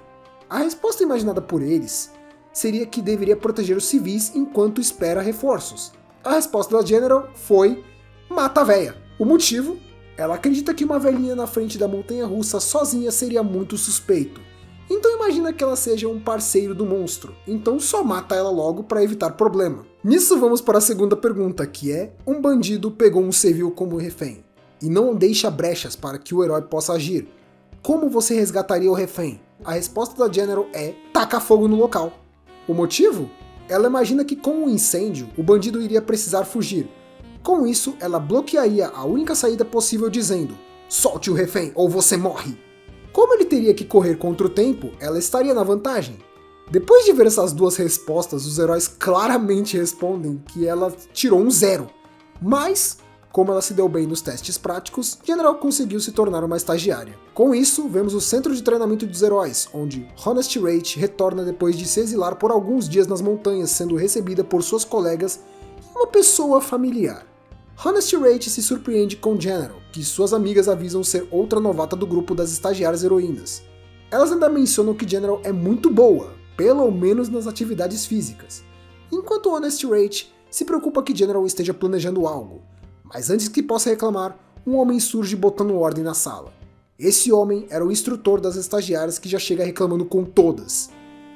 A resposta imaginada por eles seria que deveria proteger os civis enquanto espera reforços. A resposta da General foi, mata a véia. O motivo? Ela acredita que uma velhinha na frente da montanha-russa sozinha seria muito suspeito. Então imagina que ela seja um parceiro do monstro, então só mata ela logo para evitar problema. Nisso vamos para a segunda pergunta, que é, um bandido pegou um civil como refém, e não deixa brechas para que o herói possa agir. Como você resgataria o refém? A resposta da General é, taca fogo no local. O motivo? Ela imagina que com o incêndio, o bandido iria precisar fugir. Com isso, ela bloquearia a única saída possível dizendo, solte o refém ou você morre. Como ele teria que correr contra o tempo, ela estaria na vantagem. Depois de ver essas duas respostas, os heróis claramente respondem que ela tirou um 0. Mas, como ela se deu bem nos testes práticos, General conseguiu se tornar uma estagiária. Com isso, vemos o centro de treinamento dos heróis, onde Honest Rage retorna depois de se exilar por alguns dias nas montanhas, sendo recebida por suas colegas e uma pessoa familiar. Honest Rage se surpreende com General, que suas amigas avisam ser outra novata do grupo das estagiárias heroínas. Elas ainda mencionam que General é muito boa, pelo menos nas atividades físicas, enquanto Honest Rage se preocupa que General esteja planejando algo. Mas antes que possa reclamar, um homem surge botando ordem na sala. Esse homem era o instrutor das estagiárias que já chega reclamando com todas.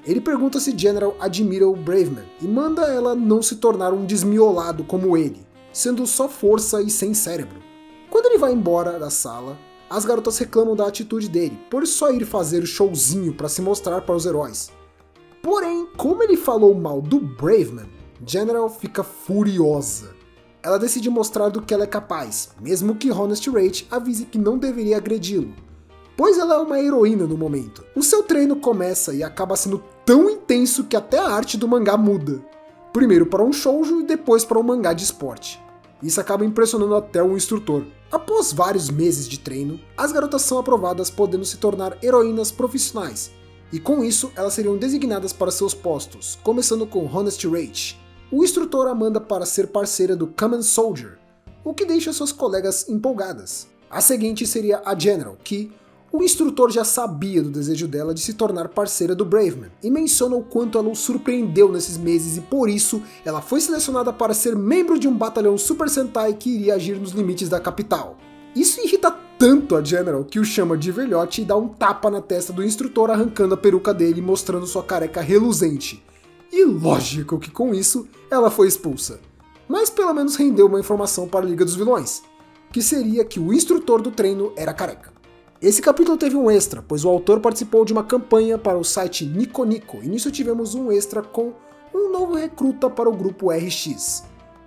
Ele pergunta se General admira o Braveman e manda ela não se tornar um desmiolado como ele, sendo só força e sem cérebro. Quando ele vai embora da sala, as garotas reclamam da atitude dele, por só ir fazer o showzinho para se mostrar para os heróis. Porém, como ele falou mal do Braveman, General fica furiosa. Ela decide mostrar do que ela é capaz, mesmo que Honest Rage avise que não deveria agredi-lo, pois ela é uma heroína no momento. O seu treino começa e acaba sendo tão intenso que até a arte do mangá muda. Primeiro para um shoujo e depois para um mangá de esporte. Isso acaba impressionando até o instrutor. Após vários meses de treino, as garotas são aprovadas podendo se tornar heroínas profissionais, e com isso elas seriam designadas para seus postos, começando com Honest Rage. O instrutor a manda para ser parceira do Kamen Soldier, o que deixa suas colegas empolgadas. A seguinte seria a General, que, O instrutor já sabia do desejo dela de se tornar parceira do Braveman, e menciona o quanto ela o surpreendeu nesses meses e por isso ela foi selecionada para ser membro de um batalhão Super Sentai que iria agir nos limites da capital. Isso irrita tanto a General que o chama de velhote e dá um tapa na testa do instrutor arrancando a peruca dele e mostrando sua careca reluzente. E lógico que com isso ela foi expulsa. Mas pelo menos rendeu uma informação para a Liga dos Vilões, que seria que o instrutor do treino era careca. Esse capítulo teve um extra, pois o autor participou de uma campanha para o site Nico Nico, e nisso tivemos um extra com um novo recruta para o grupo RX.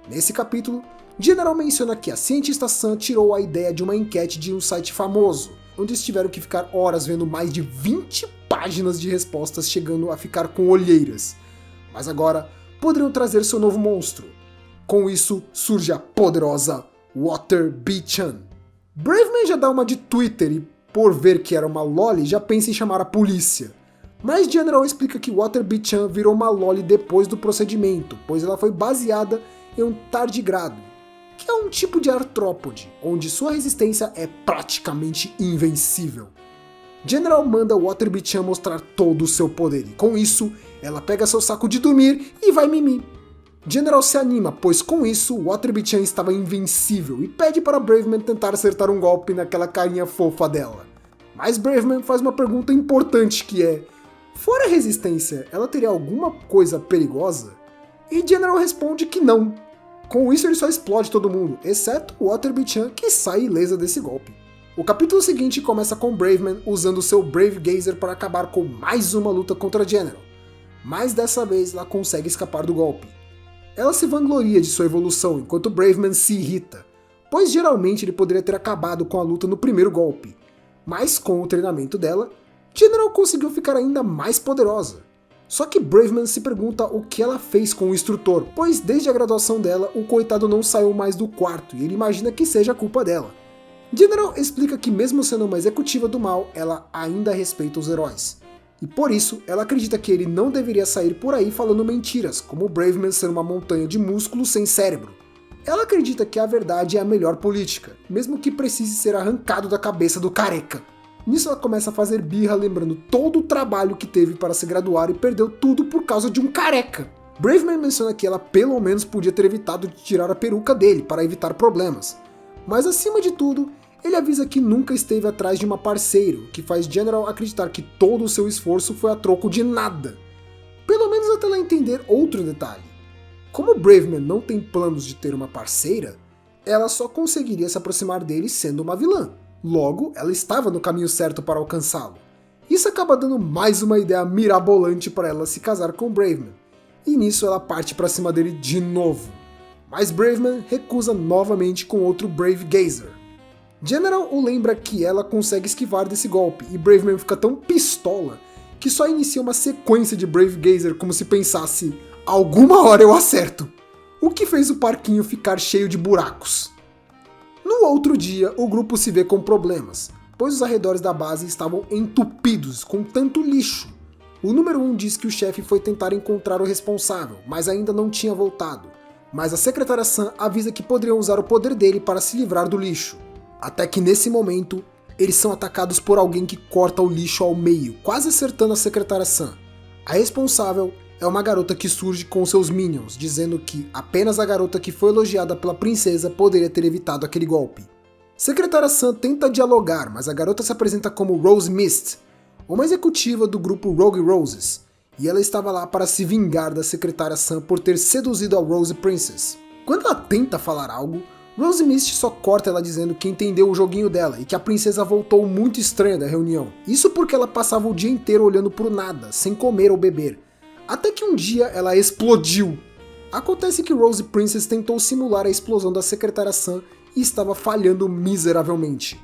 Nesse capítulo, General menciona que a cientista Sam tirou a ideia de uma enquete de um site famoso, onde eles tiveram que ficar horas vendo mais de 20 páginas de respostas, chegando a ficar com olheiras. Mas agora poderiam trazer seu novo monstro. Com isso, surge a poderosa Water B-chan. Braveman já dá uma de Twitter e, por ver que era uma loli, já pensa em chamar a polícia. Mas General explica que Water B-chan virou uma loli depois do procedimento, pois ela foi baseada em um tardigrado, que é um tipo de artrópode, onde sua resistência é praticamente invencível. General manda Water B-chan mostrar todo o seu poder, e com isso, ela pega seu saco de dormir e vai mimir. General se anima, pois com isso, Water B-chan estava invencível e pede para Braveman tentar acertar um golpe naquela carinha fofa dela. Mas Braveman faz uma pergunta importante que é: fora a resistência, ela teria alguma coisa perigosa? E General responde que não. Com isso ele só explode todo mundo, exceto Water B-chan, que sai ilesa desse golpe. O capítulo seguinte começa com Braveman usando seu Brave Gazer para acabar com mais uma luta contra General. Mas dessa vez ela consegue escapar do golpe. Ela se vangloria de sua evolução, enquanto Braveman se irrita, pois geralmente ele poderia ter acabado com a luta no primeiro golpe. Mas com o treinamento dela, General conseguiu ficar ainda mais poderosa. Só que Braveman se pergunta o que ela fez com o instrutor, pois desde a graduação dela, o coitado não saiu mais do quarto e ele imagina que seja culpa dela. General explica que mesmo sendo uma executiva do mal, ela ainda respeita os heróis. E por isso, ela acredita que ele não deveria sair por aí falando mentiras, como o Braveman ser uma montanha de músculos sem cérebro. Ela acredita que a verdade é a melhor política, mesmo que precise ser arrancado da cabeça do careca. Nisso ela começa a fazer birra lembrando todo o trabalho que teve para se graduar e perdeu tudo por causa de um careca. Braveman menciona que ela pelo menos podia ter evitado de tirar a peruca dele para evitar problemas. Mas acima de tudo, ele avisa que nunca esteve atrás de uma parceira, o que faz General acreditar que todo o seu esforço foi a troco de nada. Pelo menos até ela entender outro detalhe. Como Braveman não tem planos de ter uma parceira, ela só conseguiria se aproximar dele sendo uma vilã. Logo, ela estava no caminho certo para alcançá-lo. Isso acaba dando mais uma ideia mirabolante para ela se casar com Braveman. E nisso ela parte para cima dele de novo. Mas Braveman recusa novamente com outro Brave Gazer. General o lembra que ela consegue esquivar desse golpe, e Braveman fica tão pistola que só inicia uma sequência de Brave Gazer como se pensasse: alguma hora eu acerto! O que fez o parquinho ficar cheio de buracos. No outro dia, o grupo se vê com problemas, pois os arredores da base estavam entupidos com tanto lixo. O número 1 diz que o chefe foi tentar encontrar o responsável, mas ainda não tinha voltado. Mas a secretária Sam avisa que poderiam usar o poder dele para se livrar do lixo. Até que nesse momento, eles são atacados por alguém que corta o lixo ao meio, quase acertando a secretária Sam. A responsável é uma garota que surge com seus minions, dizendo que apenas a garota que foi elogiada pela princesa poderia ter evitado aquele golpe. Secretária Sam tenta dialogar, mas a garota se apresenta como Rose Mist, uma executiva do grupo Rogue Roses, e ela estava lá para se vingar da secretária Sam por ter seduzido a Rose Princess. Quando ela tenta falar algo, Rose Mist só corta ela dizendo que entendeu o joguinho dela e que a princesa voltou muito estranha da reunião. Isso porque ela passava o dia inteiro olhando pro nada, sem comer ou beber. Até que um dia ela explodiu. Acontece que Rose Princess tentou simular a explosão da secretária Sam e estava falhando miseravelmente.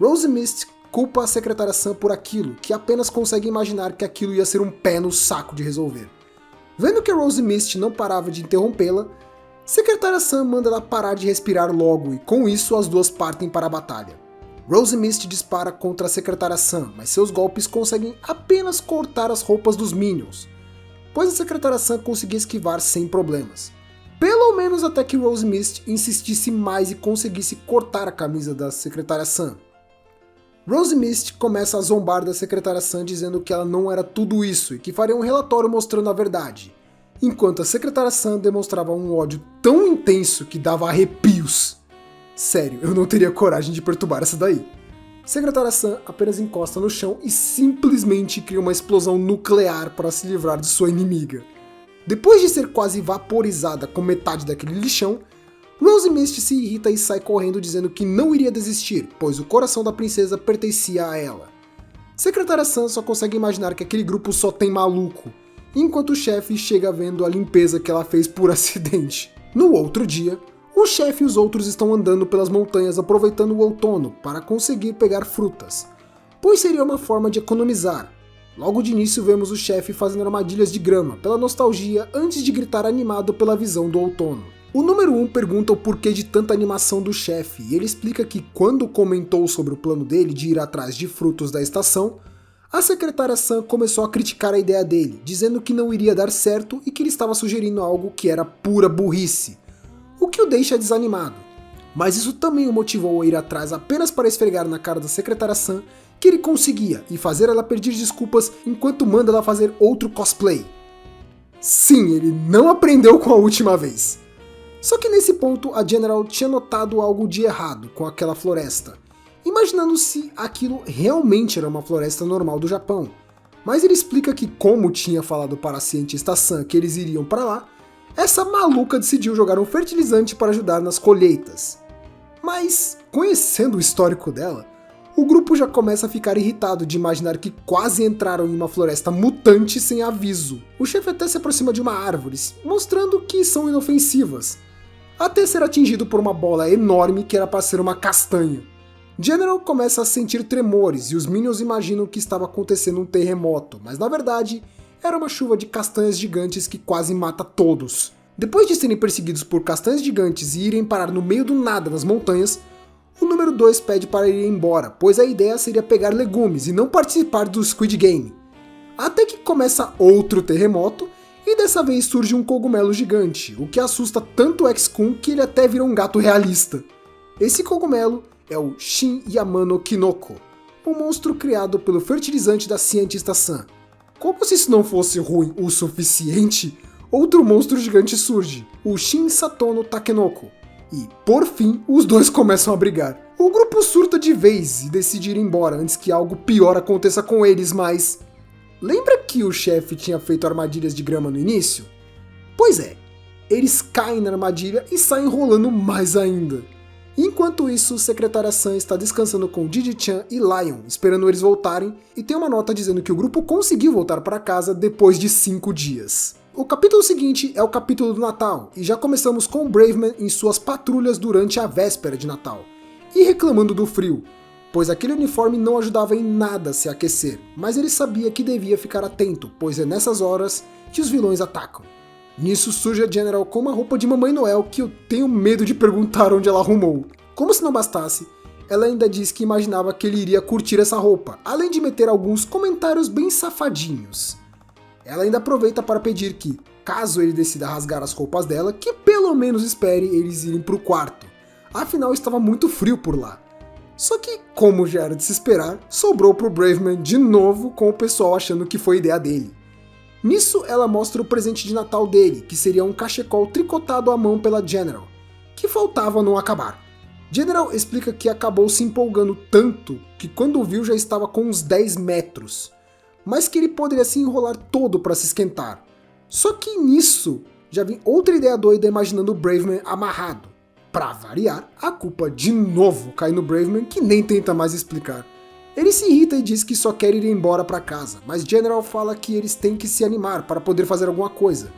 Rose Mist culpa a secretária Sam por aquilo, que apenas consegue imaginar que aquilo ia ser um pé no saco de resolver. Vendo que a Rose Mist não parava de interrompê-la, secretária Sam manda ela parar de respirar logo e com isso as duas partem para a batalha. Rose Mist dispara contra a secretária Sam, mas seus golpes conseguem apenas cortar as roupas dos minions, pois a secretária Sam conseguia esquivar sem problemas. Pelo menos até que Rose Mist insistisse mais e conseguisse cortar a camisa da secretária Sam. Rose Mist começa a zombar da secretária Sam dizendo que ela não era tudo isso e que faria um relatório mostrando a verdade, enquanto a secretária Sam demonstrava um ódio tão intenso que dava arrepios. Sério, eu não teria coragem de perturbar essa daí. Secretária Sam apenas encosta no chão e simplesmente cria uma explosão nuclear para se livrar de sua inimiga. Depois de ser quase vaporizada com metade daquele lixão, Rose Mist se irrita e sai correndo dizendo que não iria desistir, pois o coração da princesa pertencia a ela. Secretária Sam só consegue imaginar que aquele grupo só tem maluco, enquanto o chefe chega vendo a limpeza que ela fez por acidente. No outro dia, o chefe e os outros estão andando pelas montanhas aproveitando o outono para conseguir pegar frutas, pois seria uma forma de economizar. Logo de início vemos o chefe fazendo armadilhas de grama pela nostalgia antes de gritar animado pela visão do outono. O número 1 pergunta o porquê de tanta animação do chefe e ele explica que quando comentou sobre o plano dele de ir atrás de frutos da estação, a secretária Sam começou a criticar a ideia dele, dizendo que não iria dar certo e que ele estava sugerindo algo que era pura burrice, o que o deixa desanimado. Mas isso também o motivou a ir atrás apenas para esfregar na cara da secretária Sam que ele conseguia e fazer ela pedir desculpas enquanto manda ela fazer outro cosplay. Sim, ele não aprendeu com a última vez. Só que nesse ponto a General tinha notado algo de errado com aquela floresta, imaginando se aquilo realmente era uma floresta normal do Japão. Mas ele explica que como tinha falado para a cientista Sam que eles iriam para lá, essa maluca decidiu jogar um fertilizante para ajudar nas colheitas. Mas, conhecendo o histórico dela, o grupo já começa a ficar irritado de imaginar que quase entraram em uma floresta mutante sem aviso. O chefe até se aproxima de uma árvore, mostrando que são inofensivas, até ser atingido por uma bola enorme que era para ser uma castanha. General começa a sentir tremores e os Minions imaginam que estava acontecendo um terremoto, mas na verdade era uma chuva de castanhas gigantes que quase mata todos. Depois de serem perseguidos por castanhas gigantes e irem parar no meio do nada nas montanhas, o número 2 pede para ir embora, pois a ideia seria pegar legumes e não participar do Squid Game. Até que começa outro terremoto e dessa vez surge um cogumelo gigante, o que assusta tanto o X-Kun que ele até vira um gato realista. Esse cogumelo é o Shin Yamano Kinoko, um monstro criado pelo fertilizante da cientista Sam. Como se isso não fosse ruim o suficiente, outro monstro gigante surge, o Shin Satono Takenoko, e, por fim, os dois começam a brigar. O grupo surta de vez e decide ir embora antes que algo pior aconteça com eles, mas... Lembra que o chefe tinha feito armadilhas de grama no início? Pois é, eles caem na armadilha e saem rolando mais ainda. Enquanto isso, secretária Sam está descansando com Gigi-chan e Lion, esperando eles voltarem, e tem uma nota dizendo que o grupo conseguiu voltar para casa depois de 5 dias. O capítulo seguinte é o capítulo do Natal, e já começamos com o Braveman em suas patrulhas durante a véspera de Natal, e reclamando do frio, pois aquele uniforme não ajudava em nada a se aquecer, mas ele sabia que devia ficar atento, pois é nessas horas que os vilões atacam. Nisso surge a General com uma roupa de Mamãe Noel que eu tenho medo de perguntar onde ela arrumou. Como se não bastasse, ela ainda diz que imaginava que ele iria curtir essa roupa, além de meter alguns comentários bem safadinhos. Ela ainda aproveita para pedir que, caso ele decida rasgar as roupas dela, que pelo menos espere eles irem pro quarto. Afinal estava muito frio por lá. Só que, como já era de se esperar, sobrou pro Braveman de novo com o pessoal achando que foi ideia dele. Nisso, ela mostra o presente de Natal dele, que seria um cachecol tricotado à mão pela General, que faltava não acabar. General explica que acabou se empolgando tanto que quando viu já estava com uns 10 metros, mas que ele poderia se enrolar todo para se esquentar. Só que nisso, já vem outra ideia doida imaginando o Braveman amarrado. Pra variar, a culpa de novo cai no Braveman, que nem tenta mais explicar. Ele se irrita e diz que só quer ir embora para casa, mas General fala que eles têm que se animar para poder fazer alguma coisa.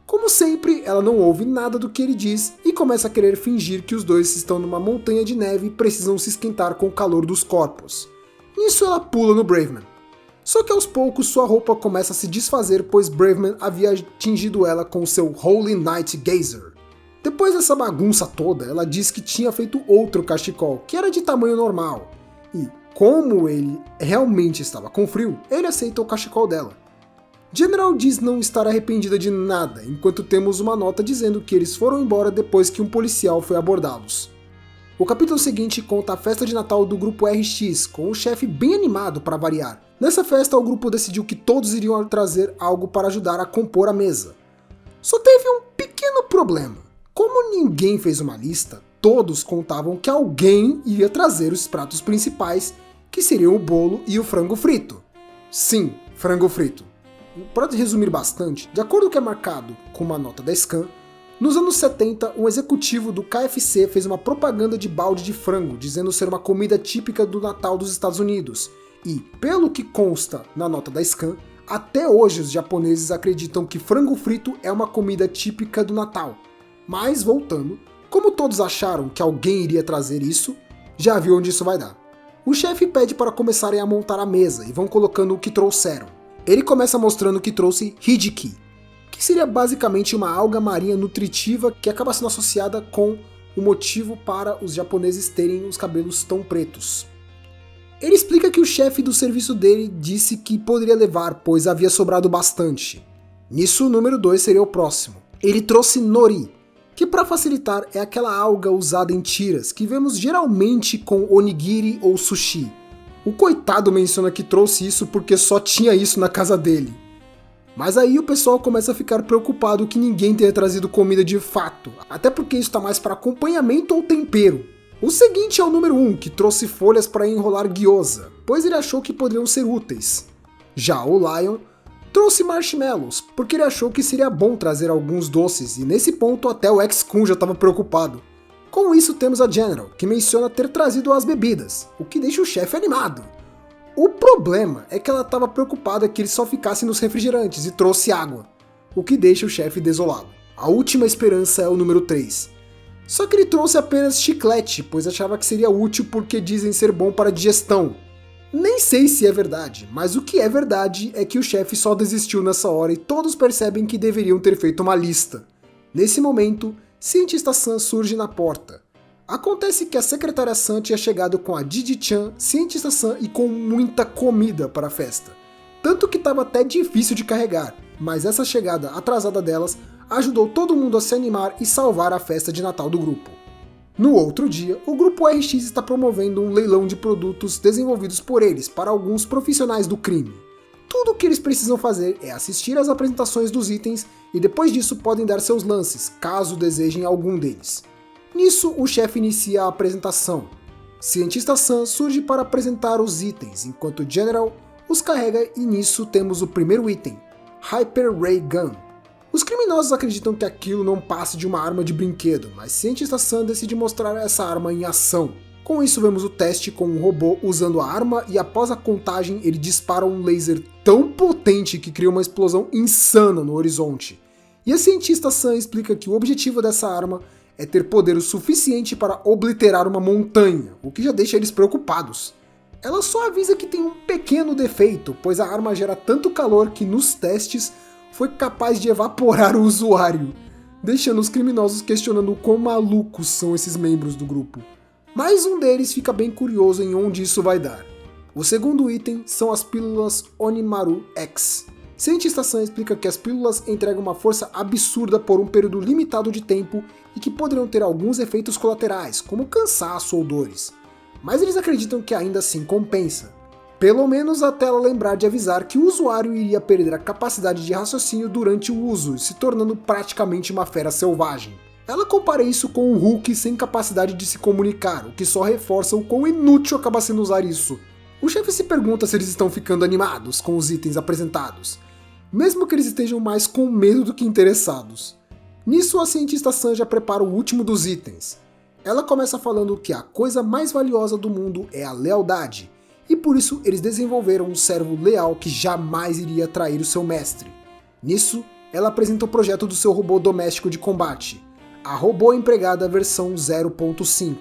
Como sempre, ela não ouve nada do que ele diz e começa a querer fingir que os dois estão numa montanha de neve e precisam se esquentar com o calor dos corpos. Nisso ela pula no Braveman. Só que aos poucos sua roupa começa a se desfazer, pois Braveman havia atingido ela com seu Holy Night Gazer. Depois dessa bagunça toda, ela diz que tinha feito outro cachecol, que era de tamanho normal, e como ele realmente estava com frio, ele aceita o cachecol dela. General diz não estar arrependida de nada, enquanto temos uma nota dizendo que eles foram embora depois que um policial foi abordá-los. O capítulo seguinte conta a festa de Natal do grupo RX, com o chefe bem animado para variar. Nessa festa, o grupo decidiu que todos iriam trazer algo para ajudar a compor a mesa. Só teve um pequeno problema. Como ninguém fez uma lista, todos contavam que alguém iria trazer os pratos principais, que seriam o bolo e o frango frito. Sim, frango frito. Para resumir bastante, de acordo com o que é marcado com uma nota da Scan, nos anos 70, um executivo do KFC fez uma propaganda de balde de frango, dizendo ser uma comida típica do Natal dos Estados Unidos. E, pelo que consta na nota da Scan, até hoje os japoneses acreditam que frango frito é uma comida típica do Natal. Mas, voltando, como todos acharam que alguém iria trazer isso, já viu onde isso vai dar. O chefe pede para começarem a montar a mesa e vão colocando o que trouxeram. Ele começa mostrando que trouxe hijiki, que seria basicamente uma alga marinha nutritiva que acaba sendo associada com o motivo para os japoneses terem os cabelos tão pretos. Ele explica que o chefe do serviço dele disse que poderia levar, pois havia sobrado bastante. Nisso, o número 2 seria o próximo. Ele trouxe nori, que para facilitar é aquela alga usada em tiras que vemos geralmente com onigiri ou sushi. O coitado menciona que trouxe isso porque só tinha isso na casa dele. Mas aí o pessoal começa a ficar preocupado que ninguém tenha trazido comida de fato, até porque isso está mais para acompanhamento ou tempero. O seguinte é o número 1, que trouxe folhas para enrolar gyoza, pois ele achou que poderiam ser úteis. Já o Lion trouxe marshmallows, porque ele achou que seria bom trazer alguns doces, e nesse ponto até o ex-kun já estava preocupado. Com isso temos a General, que menciona ter trazido as bebidas, o que deixa o chefe animado. O problema é que ela estava preocupada que ele só ficasse nos refrigerantes e trouxe água, o que deixa o chefe desolado. A última esperança é o número 3. Só que ele trouxe apenas chiclete, pois achava que seria útil porque dizem ser bom para a digestão. Nem sei se é verdade, mas o que é verdade é que o chefe só desistiu nessa hora e todos percebem que deveriam ter feito uma lista. Nesse momento, Cientista Sam surge na porta. Acontece que a secretária Sam tinha chegado com a Didi-chan, Cientista Sam e com muita comida para a festa. Tanto que estava até difícil de carregar, mas essa chegada atrasada delas ajudou todo mundo a se animar e salvar a festa de Natal do grupo. No outro dia, o grupo RX está promovendo um leilão de produtos desenvolvidos por eles para alguns profissionais do crime. Tudo o que eles precisam fazer é assistir às apresentações dos itens e depois disso podem dar seus lances, caso desejem algum deles. Nisso, o chefe inicia a apresentação. Cientista Sam surge para apresentar os itens, enquanto General os carrega e nisso temos o primeiro item, Hyper Ray Gun. Os criminosos acreditam que aquilo não passe de uma arma de brinquedo, mas Cientista Sam decide mostrar essa arma em ação. Com isso vemos o teste com um robô usando a arma e após a contagem ele dispara um laser tão potente que cria uma explosão insana no horizonte. E a Cientista Sam explica que o objetivo dessa arma é ter poder o suficiente para obliterar uma montanha, o que já deixa eles preocupados. Ela só avisa que tem um pequeno defeito, pois a arma gera tanto calor que nos testes foi capaz de evaporar o usuário, deixando os criminosos questionando o quão malucos são esses membros do grupo. Mas um deles fica bem curioso em onde isso vai dar. O segundo item são as pílulas Onimaru X. Cientista Sam explica que as pílulas entregam uma força absurda por um período limitado de tempo e que poderiam ter alguns efeitos colaterais, como cansaço ou dores. Mas eles acreditam que ainda assim compensa. Pelo menos até ela lembrar de avisar que o usuário iria perder a capacidade de raciocínio durante o uso, se tornando praticamente uma fera selvagem. Ela compara isso com um Hulk sem capacidade de se comunicar, o que só reforça o quão inútil acaba sendo usar isso. O chefe se pergunta se eles estão ficando animados com os itens apresentados, mesmo que eles estejam mais com medo do que interessados. Nisso a Cientista Sam já prepara o último dos itens. Ela começa falando que a coisa mais valiosa do mundo é a lealdade, e por isso eles desenvolveram um servo leal que jamais iria trair o seu mestre. Nisso, ela apresenta o projeto do seu robô doméstico de combate, a robô empregada versão 0.5,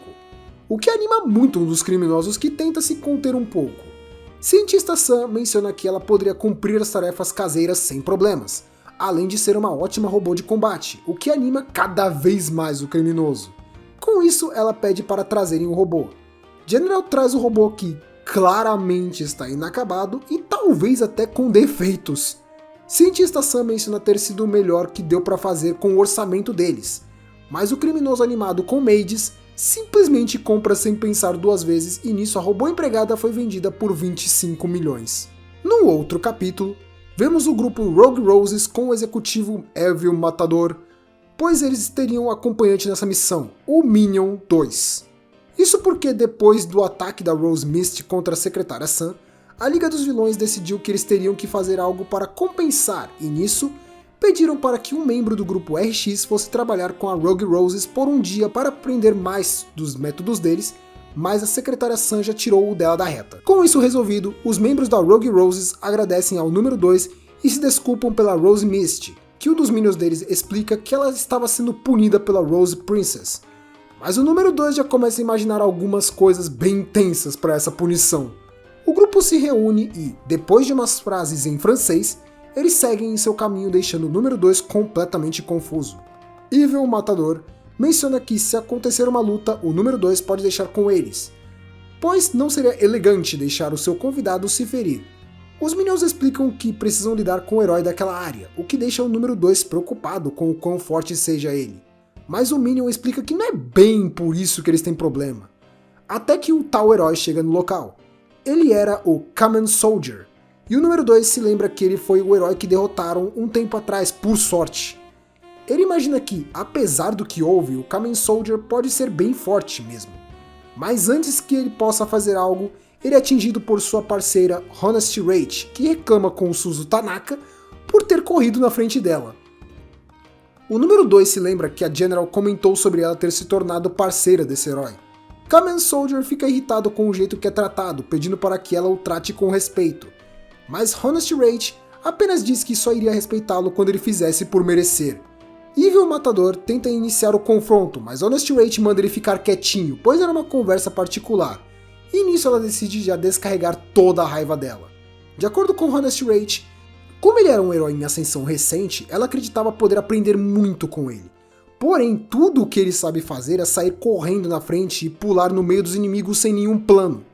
o que anima muito um dos criminosos que tenta se conter um pouco. Cientista Sam menciona que ela poderia cumprir as tarefas caseiras sem problemas, além de ser uma ótima robô de combate, o que anima cada vez mais o criminoso. Com isso, ela pede para trazerem o robô. General traz o robô que claramente está inacabado e talvez até com defeitos. Cientista Sam menciona ter sido o melhor que deu para fazer com o orçamento deles, mas o criminoso animado com Maids simplesmente compra sem pensar duas vezes e nisso a robô empregada foi vendida por 25 milhões. No outro capítulo, vemos o grupo Rogue Roses com o executivo Evil Matador, pois eles teriam um acompanhante nessa missão, o Minion 2. Isso porque depois do ataque da Rose Mist contra a Secretária Sam, a Liga dos Vilões decidiu que eles teriam que fazer algo para compensar e nisso, pediram para que um membro do grupo RX fosse trabalhar com a Rogue Roses por um dia para aprender mais dos métodos deles, mas a Secretária Sam já tirou o dela da reta. Com isso resolvido, os membros da Rogue Roses agradecem ao número 2 e se desculpam pela Rose Mist, que um dos minions deles explica que ela estava sendo punida pela Rose Princess. Mas o número 2 já começa a imaginar algumas coisas bem intensas para essa punição. O grupo se reúne e, depois de umas frases em francês, eles seguem em seu caminho deixando o número 2 completamente confuso. Evil Matador menciona que se acontecer uma luta, o número 2 pode deixar com eles, pois não seria elegante deixar o seu convidado se ferir. Os Minions explicam que precisam lidar com o herói daquela área, o que deixa o número 2 preocupado com o quão forte seja ele. Mas o Minion explica que não é bem por isso que eles têm problema. Até que o tal herói chega no local. Ele era o Kamen Soldier, e o número 2 se lembra que ele foi o herói que derrotaram um tempo atrás, por sorte. Ele imagina que, apesar do que houve, o Kamen Soldier pode ser bem forte mesmo. Mas antes que ele possa fazer algo, ele é atingido por sua parceira Honesty Rage, que reclama com o Suzu Tanaka por ter corrido na frente dela. O número 2 se lembra que a General comentou sobre ela ter se tornado parceira desse herói. Kamen Soldier fica irritado com o jeito que é tratado, pedindo para que ela o trate com respeito. Mas Honesty Rage apenas diz que só iria respeitá-lo quando ele fizesse por merecer. Evil Matador tenta iniciar o confronto, mas Honesty Rage manda ele ficar quietinho, pois era uma conversa particular. E nisso ela decide já descarregar toda a raiva dela. De acordo com Honesty Rage, como ele era um herói em ascensão recente, ela acreditava poder aprender muito com ele. Porém, tudo o que ele sabe fazer é sair correndo na frente e pular no meio dos inimigos sem nenhum plano.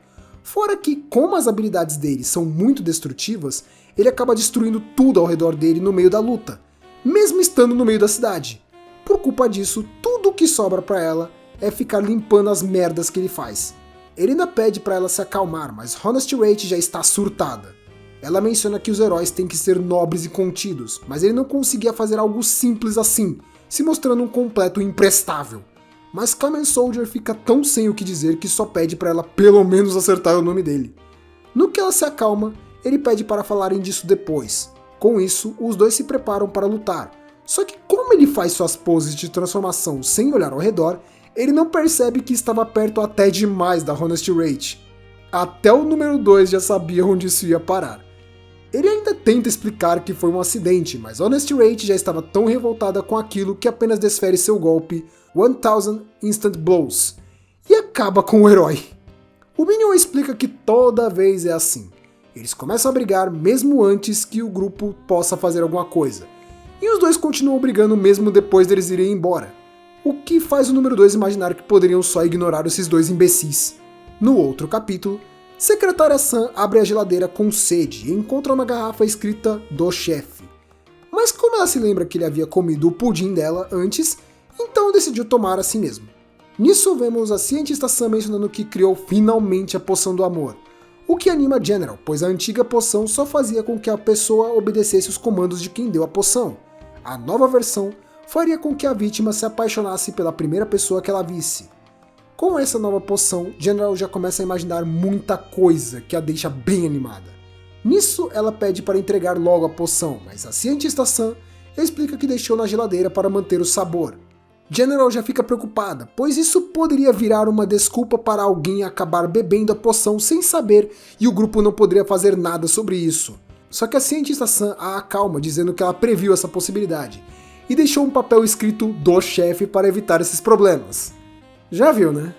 Fora que, como as habilidades dele são muito destrutivas, ele acaba destruindo tudo ao redor dele no meio da luta, mesmo estando no meio da cidade. Por culpa disso, tudo o que sobra pra ela é ficar limpando as merdas que ele faz. Ele ainda pede pra ela se acalmar, mas Honesty Rage já está surtada. Ela menciona que os heróis têm que ser nobres e contidos, mas ele não conseguia fazer algo simples assim, se mostrando um completo imprestável. Mas Kamen Soldier fica tão sem o que dizer que só pede para ela pelo menos acertar o nome dele. No que ela se acalma, ele pede para falarem disso depois. Com isso, os dois se preparam para lutar. Só que como ele faz suas poses de transformação sem olhar ao redor, ele não percebe que estava perto até demais da Honesty Rage. Até o número 2 já sabia onde isso ia parar. Ele ainda tenta explicar que foi um acidente, mas Honesty Rage já estava tão revoltada com aquilo que apenas desfere seu golpe 1000 Instant Blows e acaba com o herói. O Minion explica que toda vez é assim. Eles começam a brigar mesmo antes que o grupo possa fazer alguma coisa. E os dois continuam brigando mesmo depois deles irem embora. O que faz o número 2 imaginar que poderiam só ignorar esses dois imbecis. No outro capítulo, Secretária Sam abre a geladeira com sede e encontra uma garrafa escrita do chefe. Mas como ela se lembra que ele havia comido o pudim dela antes, então decidiu tomar assim mesmo. Nisso vemos a cientista Sam mencionando que criou finalmente a poção do amor, o que anima General, pois a antiga poção só fazia com que a pessoa obedecesse os comandos de quem deu a poção. A nova versão faria com que a vítima se apaixonasse pela primeira pessoa que ela visse. Com essa nova poção, General já começa a imaginar muita coisa que a deixa bem animada. Nisso, ela pede para entregar logo a poção, mas a cientista Sam explica que deixou na geladeira para manter o sabor. General já fica preocupada, pois isso poderia virar uma desculpa para alguém acabar bebendo a poção sem saber e o grupo não poderia fazer nada sobre isso. Só que a cientista Sam a acalma, dizendo que ela previu essa possibilidade e deixou um papel escrito do chefe para evitar esses problemas. Já viu, né?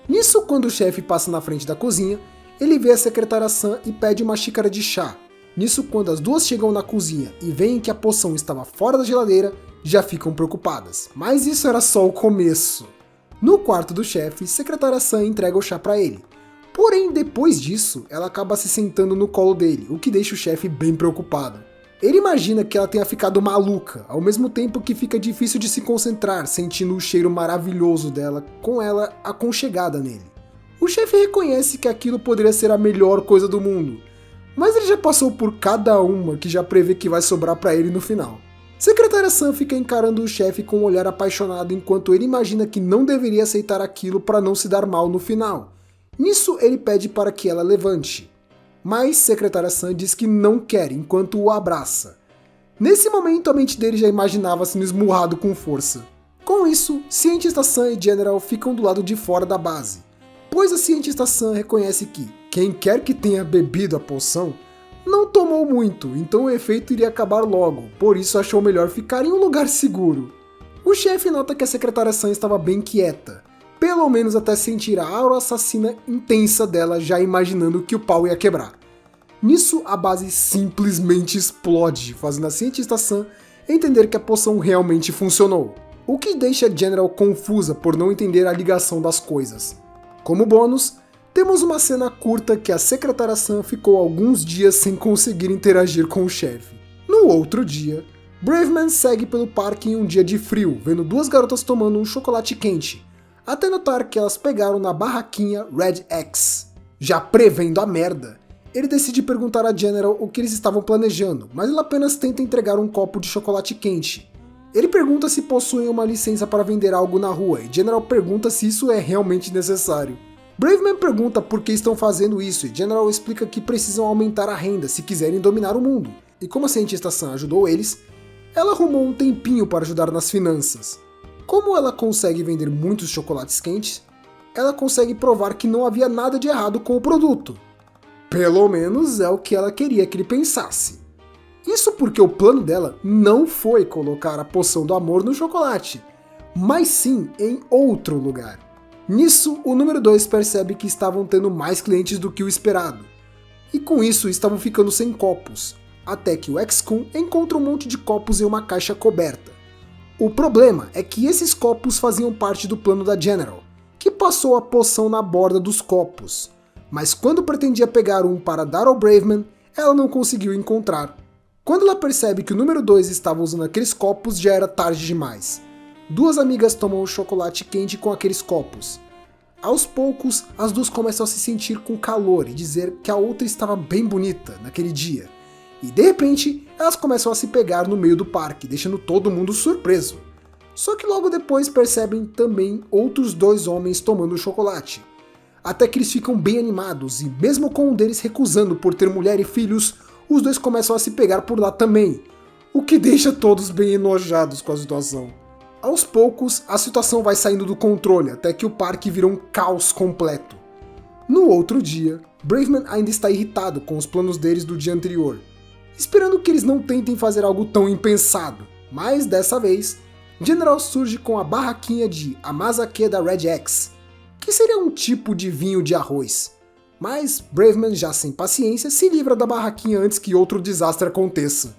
Nisso, quando o chefe passa na frente da cozinha, ele vê a secretária Sam e pede uma xícara de chá. Nisso, quando as duas chegam na cozinha e veem que a poção estava fora da geladeira, já ficam preocupadas. Mas isso era só o começo. No quarto do chefe, secretária Sam entrega o chá para ele. Porém, depois disso, ela acaba se sentando no colo dele, o que deixa o chefe bem preocupado. Ele imagina que ela tenha ficado maluca, ao mesmo tempo que fica difícil de se concentrar, sentindo o cheiro maravilhoso dela, com ela aconchegada nele. O chefe reconhece que aquilo poderia ser a melhor coisa do mundo, mas ele já passou por cada uma que já prevê que vai sobrar pra ele no final. Secretária Sam fica encarando o chefe com um olhar apaixonado enquanto ele imagina que não deveria aceitar aquilo para não se dar mal no final. Nisso ele pede para que ela levante, mas Secretária Sam diz que não quer enquanto o abraça. Nesse momento a mente dele já imaginava sendo esmurrado com força. Com isso, Cientista Sam e General ficam do lado de fora da base, pois a Cientista Sam reconhece que quem quer que tenha bebido a poção não tomou muito, então o efeito iria acabar logo, por isso achou melhor ficar em um lugar seguro. O chefe nota que a Secretária Sam estava bem quieta, pelo menos até sentir a aura assassina intensa dela já imaginando que o pau ia quebrar. Nisso, a base simplesmente explode, fazendo a Cientista Sam entender que a poção realmente funcionou, o que deixa a General confusa por não entender a ligação das coisas. Como bônus, temos uma cena curta que a Secretária Sam ficou alguns dias sem conseguir interagir com o chefe. No outro dia, Braveman segue pelo parque em um dia de frio, vendo duas garotas tomando um chocolate quente, até notar que elas pegaram na barraquinha Red X. Já prevendo a merda, ele decide perguntar a General o que eles estavam planejando, mas ela apenas tenta entregar um copo de chocolate quente. Ele pergunta se possuem uma licença para vender algo na rua, e General pergunta se isso é realmente necessário. Braveman pergunta por que estão fazendo isso e General explica que precisam aumentar a renda se quiserem dominar o mundo. E como a Cientista Sam ajudou eles, ela arrumou um tempinho para ajudar nas finanças. Como ela consegue vender muitos chocolates quentes, ela consegue provar que não havia nada de errado com o produto. Pelo menos é o que ela queria que ele pensasse. Isso porque o plano dela não foi colocar a poção do amor no chocolate, mas sim em outro lugar. Nisso, o número 2 percebe que estavam tendo mais clientes do que o esperado, e com isso estavam ficando sem copos, até que o ex-Kun encontra um monte de copos em uma caixa coberta. O problema é que esses copos faziam parte do plano da General, que passou a poção na borda dos copos, mas quando pretendia pegar um para dar ao Braveman, ela não conseguiu encontrar. Quando ela percebe que o número 2 estava usando aqueles copos, já era tarde demais. Duas amigas tomam o chocolate quente com aqueles copos. Aos poucos, as duas começam a se sentir com calor e dizer que a outra estava bem bonita naquele dia. E de repente, elas começam a se pegar no meio do parque, deixando todo mundo surpreso. Só que logo depois percebem também outros dois homens tomando o chocolate. Até que eles ficam bem animados e mesmo com um deles recusando por ter mulher e filhos, os dois começam a se pegar por lá também, o que deixa todos bem enojados com a situação. Aos poucos, a situação vai saindo do controle, até que o parque vira um caos completo. No outro dia, Braveman ainda está irritado com os planos deles do dia anterior, esperando que eles não tentem fazer algo tão impensado, mas dessa vez, General surge com a barraquinha de Amazake da Red X, que seria um tipo de vinho de arroz. Mas Braveman, já sem paciência, se livra da barraquinha antes que outro desastre aconteça.